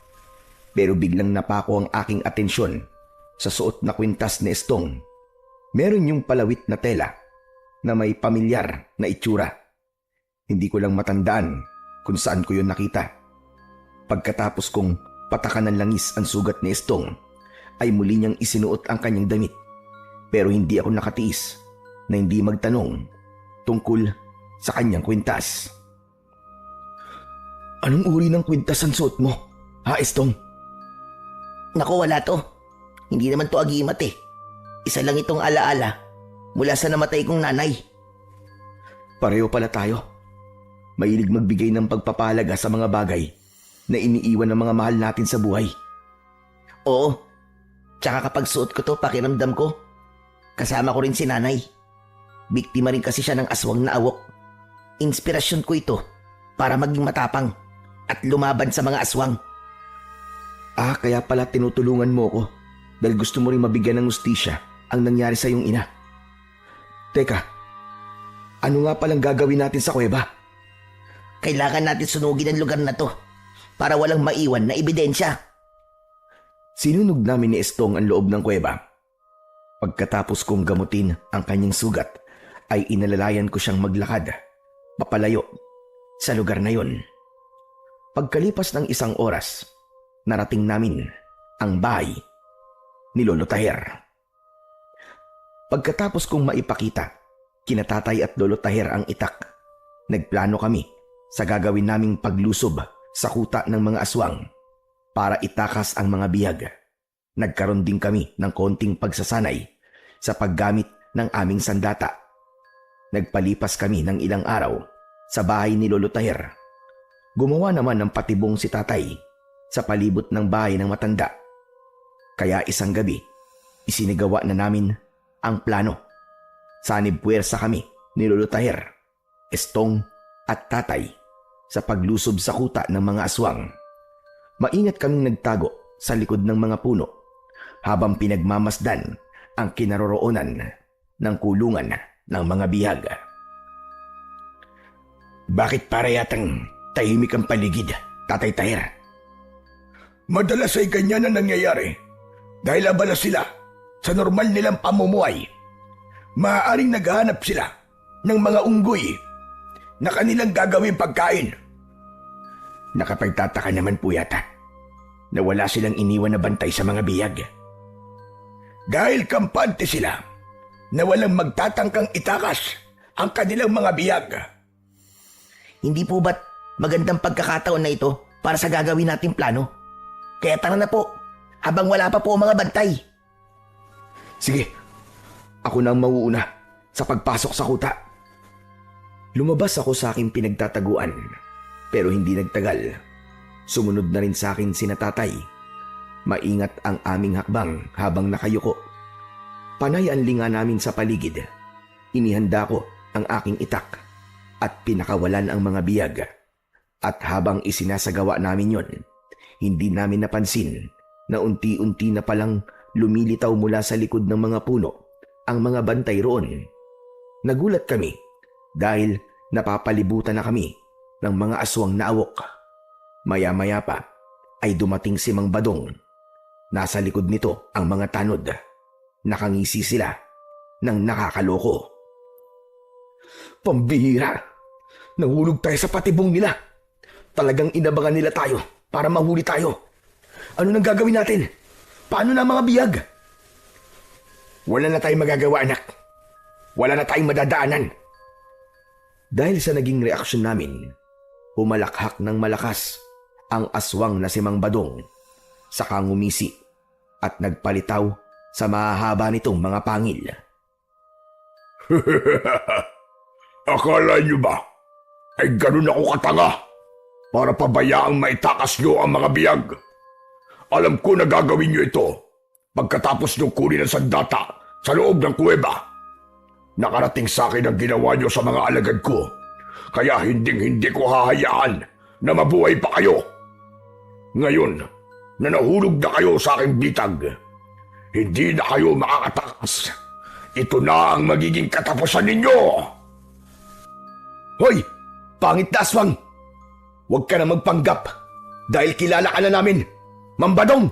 Pero biglang napako ang aking atensyon sa suot na kwintas ni Estong. Meron yung palawit na tela na may pamilyar na itsura. Hindi ko lang matandaan kung saan ko yun nakita. Pagkatapos kong patakan ng langis ang sugat ni Estong, ay muli niyang isinuot ang kanyang damit. Pero hindi ako nakatiis na hindi magtanong tungkol sa kanyang kwintas. Anong uri ng kwintas ang suot mo, ha Estong? Naku, wala to. Hindi naman to agimat eh. Isa lang itong alaala mula sa namatay kong nanay. Pareho pala tayo. Mahilig magbigay ng pagpapahalaga sa mga bagay na iniiwan ng mga mahal natin sa buhay. Oo. Tsaka kapag suot ko to, pakiramdam ko, kasama ko rin si nanay. Biktima rin kasi siya ng aswang na awok. Inspirasyon ko ito para maging matapang at lumaban sa mga aswang. Kaya pala tinutulungan mo ko dahil gusto mo rin mabigyan ng hustisya ang nangyari sa iyong ina. Teka, ano nga palang gagawin natin sa kuweba? Kailangan natin sunugin ang lugar na to para walang maiwan na ebidensya. Sinunog namin ni Estong ang loob ng kuweba. Pagkatapos kong gamutin ang kanyang sugat, ay inalalayan ko siyang maglakad, papalayo, sa lugar na yon. Pagkalipas ng 1 oras, narating namin ang bahay ni Lolo Taher. Pagkatapos kong maipakita kina Tatay at Lolo Taher ang itak, nagplano kami sa gagawin naming paglusob sa kuta ng mga aswang para itakas ang mga bihag. Nagkaroon din kami ng konting pagsasanay sa paggamit ng aming sandata. Nagpalipas kami ng ilang araw sa bahay ni Lolo Taher. Gumawa naman ng patibong si Tatay sa palibot ng bahay ng matanda. Kaya isang gabi, isinigawa na namin ang plano. Sanib puwersa kami ni Lolo Taher, Estong at Tatay sa paglusob sa kuta ng mga aswang. Maingat kaming nagtago sa likod ng mga puno habang pinagmamasdan ang kinaroroonan ng kulungan ng mga bihag. Bakit para yatang tahimik ang paligid, Tatay Taher? Madalas ay ganyan na nangyayari dahil abala sila sa normal nilang pamumuhay. Maaaring naghahanap sila ng mga unggoy na kanilang gagawin pagkain. Nakapagtataka naman po yata na wala silang iniwan na bantay sa mga bihag. Dahil kampante sila na walang magtatangkang itakas ang kanilang mga bihag. Hindi po ba't magandang pagkakataon na ito para sa gagawin nating plano? Kaya tara na po, habang wala pa po ang mga bantay. Sige, ako na ang mauuna sa pagpasok sa kuta. Lumabas ako sa aking pinagtataguan, pero hindi nagtagal. Sumunod na rin sa akin sina Tatay. Maingat ang aming hakbang habang nakayuko. Panay ang linga namin sa paligid. Inihanda ko ang aking itak at pinakawalan ang mga biyag. At habang isinasagawa namin yon, hindi namin napansin na unti-unti na palang lumilitaw mula sa likod ng mga puno ang mga bantay roon. Nagulat kami dahil napapalibutan na kami ng mga aswang na awok. Maya-maya pa ay dumating si Mang Badong. Nasa likod nito ang mga tanod. Nakangisi sila ng nakakaloko. Pambihira! Nahulog tayo sa patibong nila. Talagang inabangan nila tayo para mahuli tayo. Ano nang gagawin natin? Paano na ang mga biyag? Wala na tayong magagawa, anak. Wala na tayong madadaanan. Dahil sa naging reaksyon namin, humalakhak ng malakas ang aswang na si Mang Badong, saka ngumisi at nagpalitaw sa mahahaba nitong mga pangil. Akala niyo ba ay ganun ako katanga para pabayaang maitakas niyo ang mga biyag? Alam ko na gagawin niyo ito pagkatapos niyo kunin ang sandata sa loob ng kuweba. Nakarating sa akin ang ginawa niyo sa mga alagad ko, kaya hindi ko hahayaan na mabuhay pa kayo. Ngayon na nahulog na kayo sa aking bitag, hindi na kayo makakatakas. Ito na ang magiging katapusan ninyo! Hoy! Pangit na aswang! Huwag ka na magpanggap dahil kilala ka na namin, Mang Badong!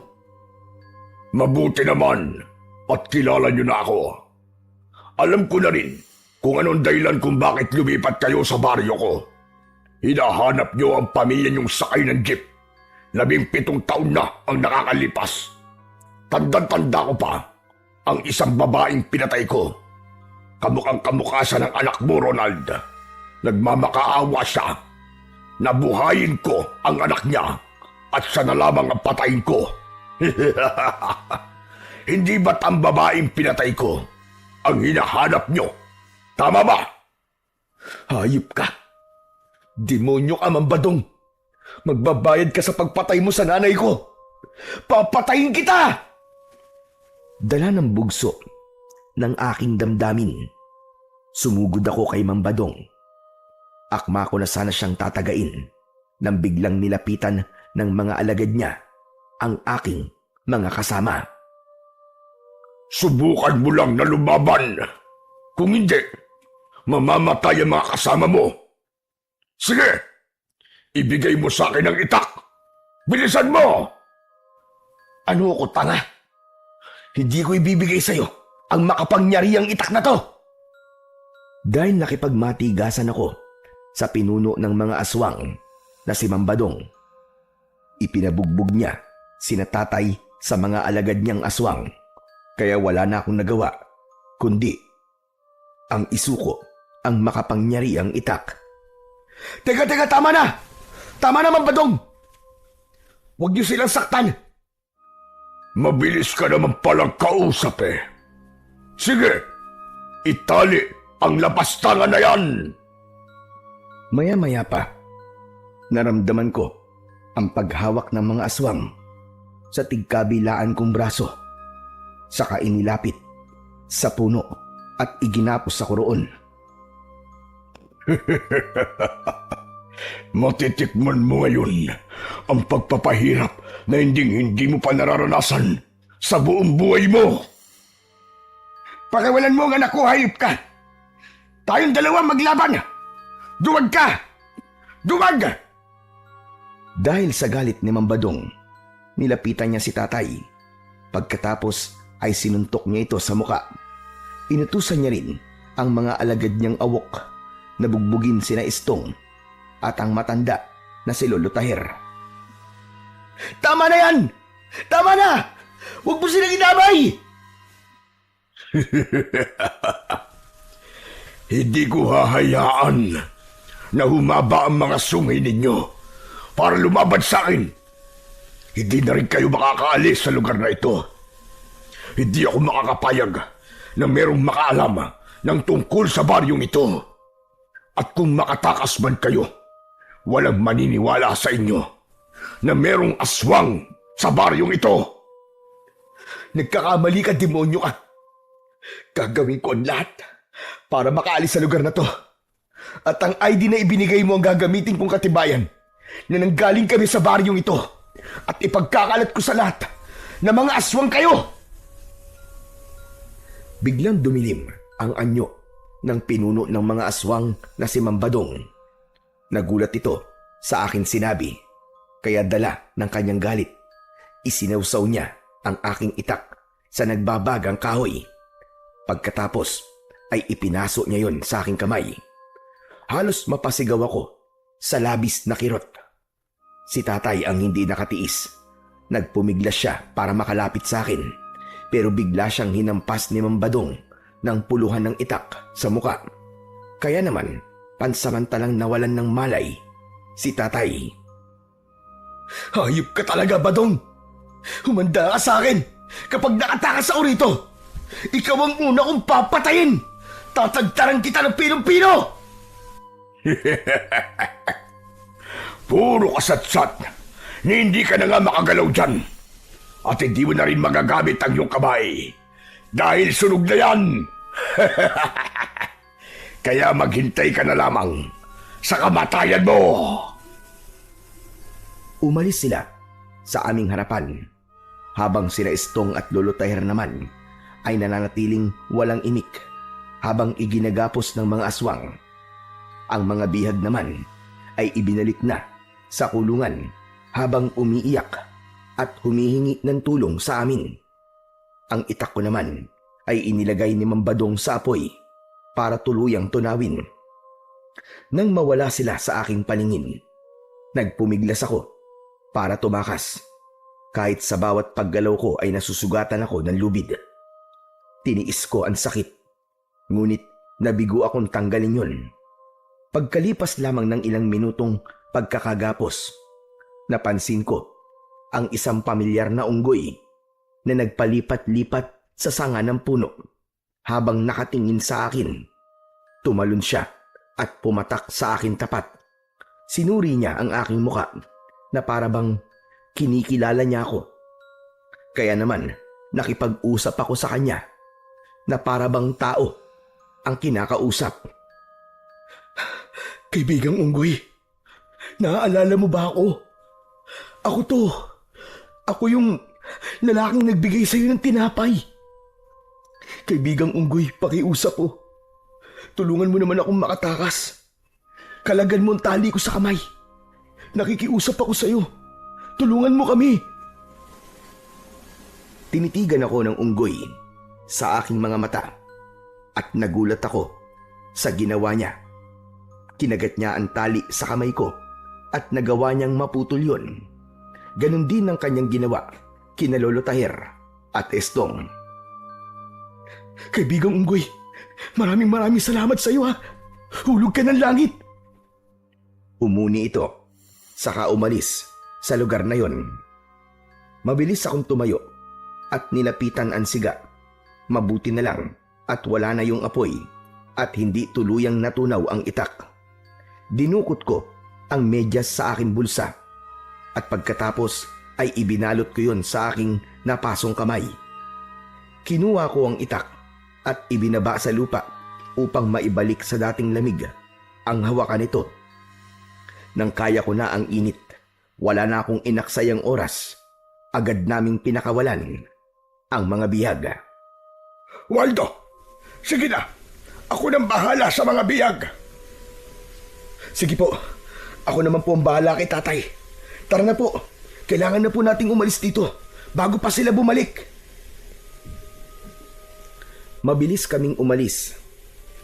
Mabuti naman at kilala niyo na ako. Alam ko na rin kung anong dahilan kung bakit lumipat kayo sa baryo ko. Hinahanap niyo ang pamilya niyong sakay ng jeep. 17 taon na ang nakakalipas. Tandang-tanda ko pa ang isang babaeng pinatay ko. Kamukhang-kamukha siya ng anak mo, Ronald. Nagmamakaawa siya. Nabuhayin ko ang anak niya at siya na lamang ang patayin ko. Hindi ba't ang babaeng pinatay ko ang hinahanap nyo? Tama ba? Hayop ka! Demonyo ka, Mambadong! Magbabayad ka sa pagpatay mo sa nanay ko! Papatayin kita! Dala ng bugso ng aking damdamin. Sumugod ako kay Mambadong. Akma ko na sana siyang tatagain nang biglang nilapitan ng mga alagad niya ang aking mga kasama. Subukan mo lang na lumaban. Kung hindi, mamamatay ang mga kasama mo. Sige, ibigay mo sa akin ang itak. Bilisan mo! Ano ako, tanga? Hindi ko ibibigay sa'yo ang makapangyarihang itak na to. Dahil nakipagmatigasan ako sa pinuno ng mga aswang na si Mambadong, ipinabugbog niya sina tatay sa mga alagad niyang aswang. Kaya wala na akong nagawa, kundi ang isuko ang makapangyarihang itak. Teka, tama na! Tama na, Mambadong! Huwag niyo silang saktan! Mabilis ka naman palang kausap eh. Sige, itali ang lapastangan na yan! Maya-maya pa, naramdaman ko ang paghawak ng mga aswang sa tigkabilaan kong braso. Saka inilapit sa puno at iginapos sa kuroon. Matitikman mo ngayon ang pagpapahirap na hindi mo pa nararanasan sa buong buhay mo. Pakiwalan mo ang anak ko, hayop ka! Tayong dalawa maglaban! Duwag ka! Duwag! Dahil sa galit ni Mambadong, nilapitan niya si tatay. Pagkatapos ay sinuntok niya ito sa muka. Inutusan niya rin ang mga alagad niyang awok na bugbugin sina Istong at ang matanda na si Lolo Taher. Tama na yan! Tama na! Huwag mo silang inamay! Hindi ko hahayaan na humaba ang mga sungay ninyo para lumaban sa akin. Hindi na rin kayo makakaalis sa lugar na ito. Hindi ako makakapayag na merong makaalam ng tungkol sa baryong ito. At kung makatakas man kayo, walang maniniwala sa inyo na merong aswang sa baryong ito. Nagkakamali ka, demonyo ka. Gagawin ko ang lahat para makaalis sa lugar na to. At ang ID na ibinigay mo ang gagamitin kong katibayan na nanggaling kami sa baryong ito at ipagkakalat ko sa lahat na mga aswang kayo. Biglang dumilim ang anyo ng pinuno ng mga aswang na si Mambadong. Nagulat ito sa akin sinabi, kaya dala ng kanyang galit. Isinawsaw niya ang aking itak sa nagbabagang kahoy. Pagkatapos ay ipinaso niya yon sa aking kamay. Halos mapasigaw ako sa labis na kirot. Si tatay ang hindi nakatiis. Nagpumiglas siya para makalapit sa akin. Pero bigla siyang hinampas ni Mambadong ng puluhan ng itak sa muka. Kaya naman, pansamantalang nawalan ng malay si tatay. Hayop ka talaga, Badong! Humanda ka sa akin kapag nakatakas ako rito! Ikaw ang una kong papatayin! Tatagtaran kita ng pinong-pino! Puro kasatsat na hindi ka na nga makagalaw dyan. At hindi mo na rin magagamit ang iyong kamay. Dahil sunog na yan. Kaya maghintay ka na lamang sa kamatayan mo. Umalis sila sa aming harapan. Habang sina Istong at Lolo Taher naman ay nananatiling walang imik habang iginagapos ng mga aswang. Ang mga bihag naman ay ibinalik na sa kulungan habang umiiyak at humihingi ng tulong sa amin. Ang itak ko naman ay inilagay ni Mambadong sa apoy para tuluyang tunawin. Nang mawala sila sa aking paningin, nagpumiglas ako para tumakas. Kahit sa bawat paggalaw ko ay nasusugatan ako ng lubid. Tiniis ko ang sakit, ngunit nabigo akong tanggalin yun. Pagkalipas lamang ng ilang minutong pagkakagapos, napansin ko ang isang pamilyar na unggoy na nagpalipat-lipat sa sanga ng puno. Habang nakatingin sa akin, tumalon siya at pumatak sa akin tapat. Sinuri niya ang aking muka na para bang kinikilala niya ako. Kaya naman nakipag-usap ako sa kanya na para bang tao ang kinakausap. Kaibigang Unggoy, naaalala mo ba ako? Ako to. Ako yung lalaking nagbigay sa'yo ng tinapay. Kaibigang Unggoy, pakiusap po. Tulungan mo naman akong makatakas. Kalagan mo ang tali ko sa kamay. Nakikiusap ako sa'yo. Tulungan mo kami. Tinitigan ako ng unggoy sa aking mga mata at nagulat ako sa ginawa niya. Kinagat niya ang tali sa kamay ko at nagawa niyang maputol yun. Ganon din ang kanyang ginawa kina Lolo Taher at Estong. Kaibigang Unggoy, maraming salamat sa iyo ha. Hulog ka ng langit. Umuni ito, saka umalis sa lugar na yon. Mabilis akong tumayo at nilapitan ang siga. Mabuti na lang at wala na yung apoy at hindi tuluyang natunaw ang itak. Dinukot ko ang medyas sa aking bulsa at pagkatapos ay ibinalot ko yon sa aking napasong kamay. Kinuha ko ang itak at ibinaba sa lupa upang maibalik sa dating lamig ang hawakan nito. Nang kaya ko na ang init, wala na akong inaksayang oras. Agad naming pinakawalan ang mga bihag. Waldo, sige na. Ako nang bahala sa mga biyag. Sige po. Ako naman po ang bahala kay tatay. Tara na po. Kailangan na po nating umalis dito bago pa sila bumalik. Mabilis kaming umalis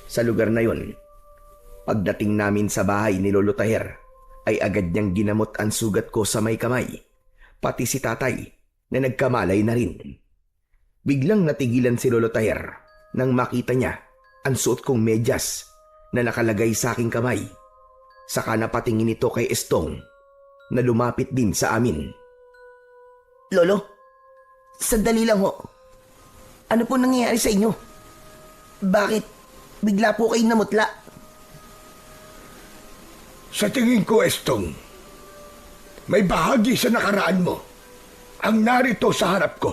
sa lugar na yon. Pagdating namin sa bahay ni Lolo Taher, ay agad niyang ginamot ang sugat ko sa may kamay, pati si tatay na nagkamalay na rin. Biglang natigilan si Lolo Taher nang makita niya ang suot kong medyas na nakalagay sa aking kamay. Saka napatingin ito kay Estong na lumapit din sa amin. Lolo, sandali lang ho. Ano po nangyayari sa inyo? Bakit bigla po kayo namutla? Sa tingin ko, Estong, may bahagi sa nakaraan mo ang narito sa harap ko.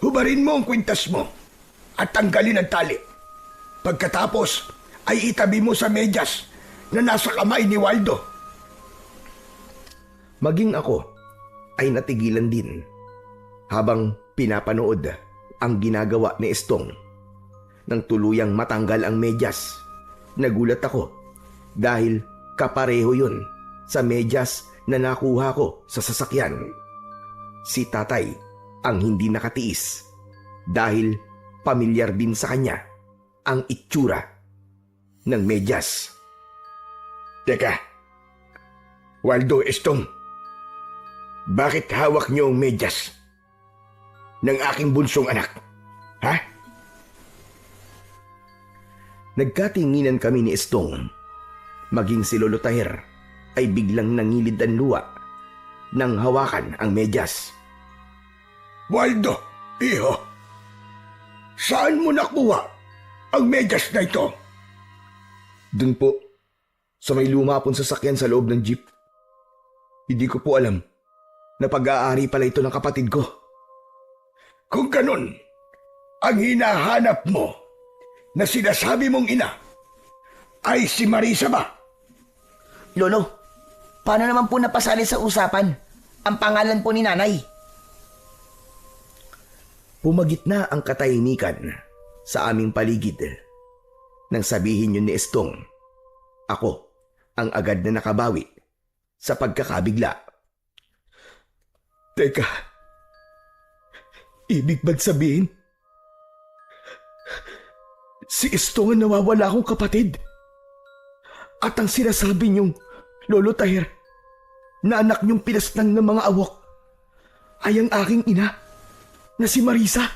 Hubarin mo ang kwintas mo at tanggalin ang tali. Pagkatapos ay itabi mo sa medyas na nasa kamay ni Waldo. Maging ako ay natigilan din habang pinapanood ang ginagawa ni Estong. Nang tuluyang matanggal ang medyas, nagulat ako dahil kapareho yun sa medyas na nakuha ko sa sasakyan. Si tatay ang hindi nakatiis dahil pamilyar din sa kanya ang itsura ng medyas. Teka, Waldo, Estong, bakit hawak niyo ang medyas ng aking bunsong anak? Ha? Nagkatinginan kami ni Estong. Maging si Lolo Taher ay biglang nangilid ang luwa nang hawakan ang medyas. Waldo, iho, saan mo nakuha ang medyas na ito? Dun po, sa may luma pong sasakyan sa loob ng jeep. Hindi ko po alam na pag-aari pala ito ng kapatid ko. Kung ganun, ang hinahanap mo na sinasabi mong ina ay si Marisa ba? Lolo, paano naman po napasali sa usapan ang pangalan po ni nanay? Pumagitna ang katahimikan sa aming paligid. Nang sabihin yun ni Estong, ako ang agad na nakabawi sa pagkakabigla. Teka, ibig ba't sabihin? Si Estong ang nawawala akong kapatid. At ang sinasabi niyong Lolo Taher na anak niyong pinasnang ng mga awok ay ang aking ina na si Marisa.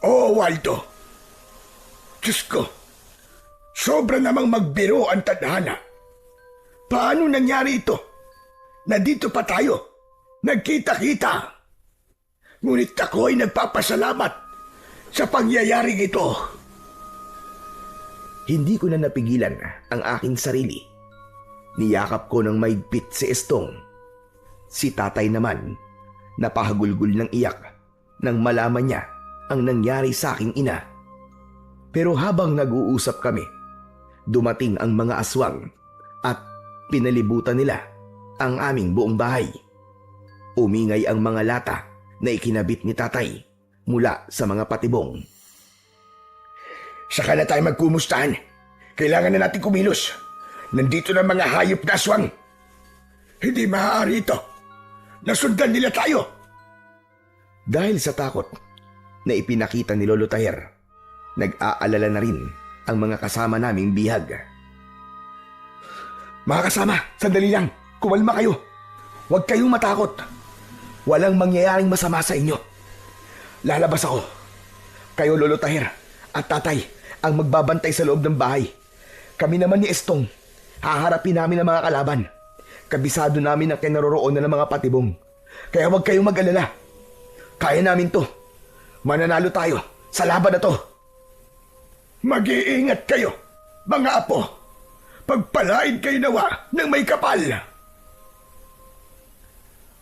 Oh, Waldo. Diyos ko, sobra namang magbiro ang tadhana. Paano nangyari ito? Na dito pa tayo, nagkita-kita. Ngunit ako ay nagpapasalamat sa pangyayaring ito. Hindi ko na napigilan ang aking sarili. Niyakap ko ng maigpit si Estong. Si tatay naman, napahagulgul ng iyak nang malaman niya ang nangyari sa aking ina. Pero habang nag-uusap kami, dumating ang mga aswang at pinalibutan nila ang aming buong bahay. Umingay ang mga lata na ikinabit ni tatay mula sa mga patibong. Saka na tayo magkumustahan. Kailangan na natin kumilos. Nandito na mga hayop na aswang. Hindi maaari ito. Nasundan nila tayo. Dahil sa takot na ipinakita ni Lolo Taher, nag-aalala na rin ang mga kasama naming bihag. Mga kasama, sandali lang. Kumalma kayo. Huwag kayong matakot. Walang mangyayaring masama sa inyo. Lalabas ako. Kayo, Lolo Taher at tatay, ang magbabantay sa loob ng bahay. Kami naman ni Estong, haharapin namin ang mga kalaban. Kabisado namin ang kinaroroonan ng mga patibong. Kaya huwag kayong mag-alala. Kaya namin to. Mananalo tayo sa laban na to. Mag-iingat kayo, mga apo. Pagpalain kayo nawa ng may kapal.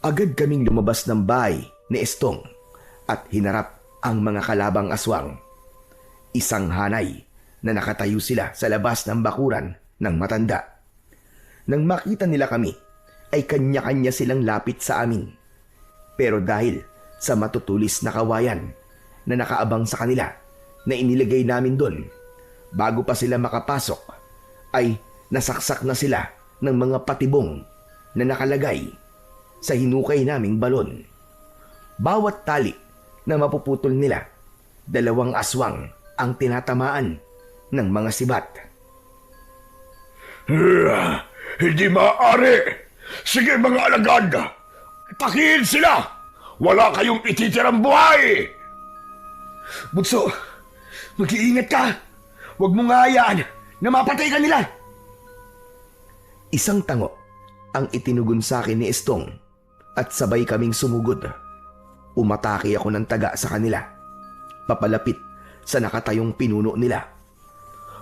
Agad kaming lumabas ng bahay ni Estong at hinarap ang mga kalabang aswang. Isang hanay na nakatayo sila sa labas ng bakuran ng matanda. Nang makita nila kami, ay kanya-kanya silang lapit sa amin. Pero dahil sa matutulis na kawayan na nakaabang sa kanila na inilagay namin doon, bago pa sila makapasok, ay nasaksak na sila ng mga patibong na nakalagay sa hinukay naming balon. Bawat tali na mapuputol nila, 2 aswang ang tinatamaan ng mga sibat. Hindi maaari! Sige mga alagad! Takihin sila! Wala kayong ititirang buhay! Bunso, mag-iingat ka. Huwag mong hayaan na mapatay ka nila. Isang tango ang itinugon sa akin ni Estong at sabay kaming sumugod. Umatake ako ng taga sa kanila, papalapit sa nakatayong pinuno nila.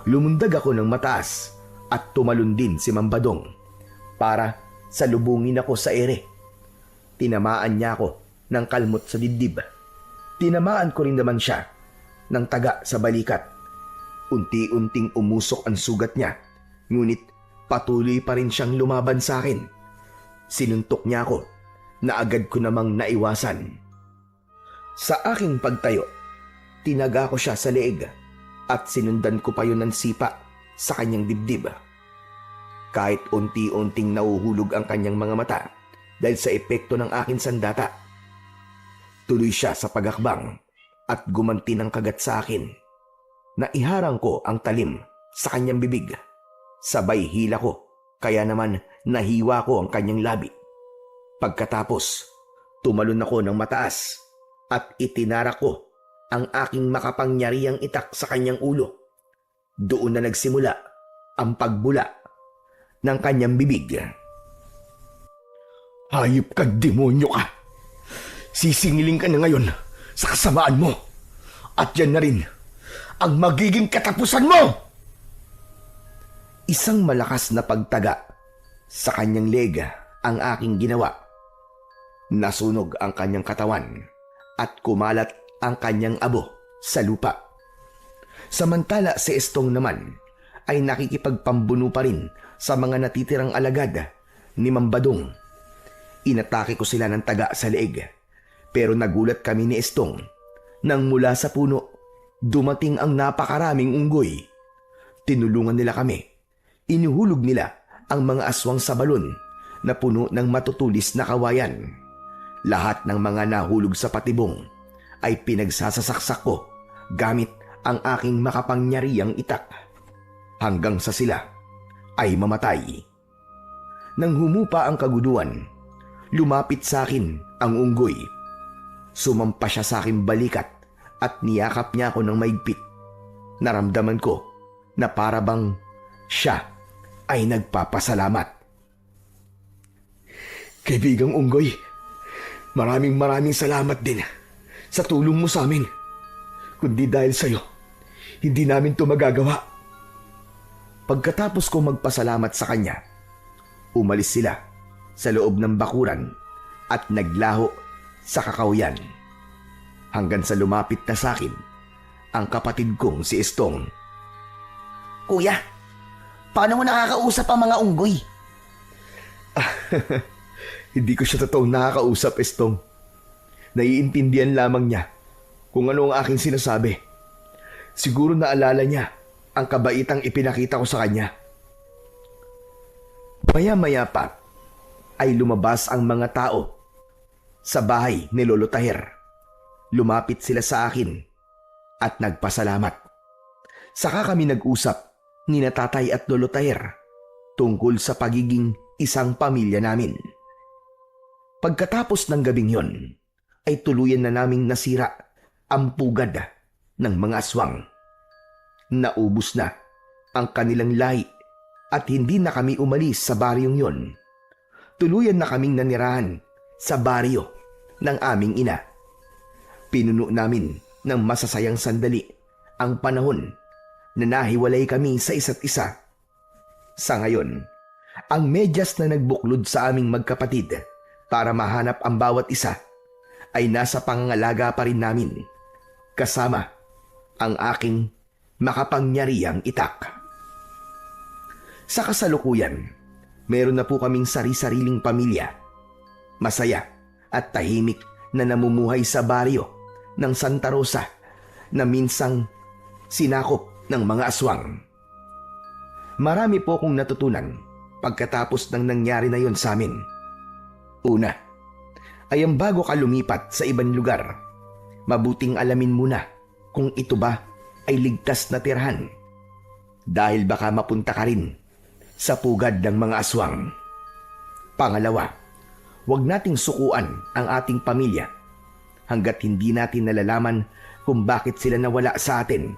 Lumundag ako ng mataas at tumalon din si Mambadong para salubungin ako sa ere. Tinamaan niya ako ng kalmot sa dibdib. Tinamaan ko rin naman siya ng taga sa balikat. Unti-unting umusok ang sugat niya, ngunit patuloy pa rin siyang lumaban sa akin. Sinuntok niya ako na agad ko namang naiwasan. Sa aking pagtayo, tinaga ko siya sa leeg at sinundan ko pa yun ng sipa sa kanyang dibdib. Kahit unti-unting nauhulog ang kanyang mga mata dahil sa epekto ng aking sandata, tuloy siya sa pagakbang at gumanti ng kagat sa akin. Naiharang ko ang talim sa kanyang bibig. Sabay hila ko, kaya naman nahiwa ko ang kanyang labi. Pagkatapos, tumalon ako ng mataas at itinara ko ang aking makapangyarihang itak sa kanyang ulo. Doon na nagsimula ang pagbula ng kanyang bibig. Hayop ka, demonyo ka. Sisingiling ka na ngayon sa kasamaan mo. At yan na rin ang magiging katapusan mo! Isang malakas na pagtaga sa kanyang leg ang aking ginawa. Nasunog ang kanyang katawan at kumalat ang kanyang abo sa lupa. Samantala si Estong naman ay nakikipagpambuno pa rin sa mga natitirang alagad ni Mambadong. Inatake ko sila ng taga sa leeg, pero nagulat kami ni Estong nang mula sa puno dumating ang napakaraming unggoy. Tinulungan nila kami. Inuhulog nila ang mga aswang sa balon na puno ng matutulis na kawayan. Lahat ng mga nahulog sa patibong ay pinagsasasaksak ko gamit ang aking makapangyarihang itak hanggang sa sila ay mamatay. Nang humupa ang kaguduan, lumapit sa akin ang unggoy. Sumampa siya sa aking balikat at niyakap niya ako ng maigpit. Naramdaman ko na para bang siya ay nagpapasalamat. Kaibigang unggoy, maraming salamat din sa tulong mo sa amin. Kundi dahil sa'yo, hindi namin to magagawa. Pagkatapos ko magpasalamat sa kanya, umalis sila sa loob ng bakuran at naglaho sa kakauyan. Hanggang sa lumapit na sa akin ang kapatid kong si Estong. Kuya, paano mo nakakausap ang mga unggoy? Hindi ko siya totoong nakakausap, Estong. Naiintindihan lamang niya kung ano ang aking sinasabi. Siguro naalala niya ang kabaitang ipinakita ko sa kanya. Maya-maya pa ay lumabas ang mga tao sa bahay ni Lolo Tahir. Lumapit sila sa akin at nagpasalamat. Saka kami nag-usap ni Tatay at Lolo Tahir tungkol sa pagiging isang pamilya namin. Pagkatapos ng gabing yon, ay tuluyan na naming nasira ang pugad ng mga aswang. Naubos na ang kanilang lahi at hindi na kami umalis sa baryong yon. Tuluyan na kaming nanirahan sa baryo ng aming ina. Pinuno namin ng masasayang sandali ang panahon na nahiwalay kami sa isa't isa. Sa ngayon, ang medyas na nagbuklod sa aming magkapatid para mahanap ang bawat isa ay nasa pangangalaga pa rin namin, kasama ang aking makapangyarihang itak. Sa kasalukuyan, meron na po kaming sari-sariling pamilya. Masaya at tahimik na namumuhay sa baryo ng Santa Rosa na minsang sinakop ng mga aswang. Marami po akong natutunan pagkatapos ng nangyari na yon sa amin. Una, ay ang bago ka lumipat sa ibang lugar, mabuting alamin muna kung ito ba ay ligtas na tirahan. Dahil baka mapunta ka rin sa pugad ng mga aswang. Pangalawa, huwag nating sukuan ang ating pamilya hanggat hindi natin nalalaman kung bakit sila nawala sa atin.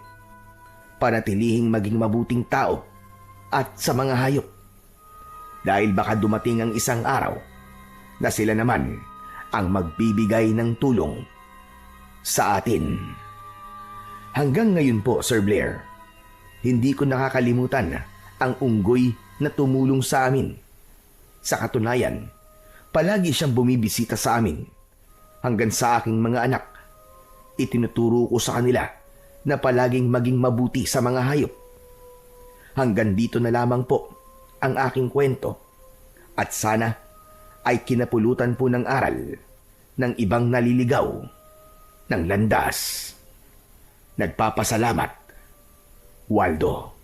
Panatilihing maging mabuting tao at sa mga hayop. Dahil baka dumating ang isang araw na sila naman ang magbibigay ng tulong sa atin. Hanggang ngayon po, Sir Blair, hindi ko nakakalimutan ang unggoy na tumulong sa amin. Sa katunayan, palagi siyang bumibisita sa amin. Hanggang sa aking mga anak, itinuturo ko sa kanila na palaging maging mabuti sa mga hayop. Hanggang dito na lamang po ang aking kwento at sana ay kinapulutan po ng aral ng ibang naliligaw ng landas. Nagpapasalamat, Waldo.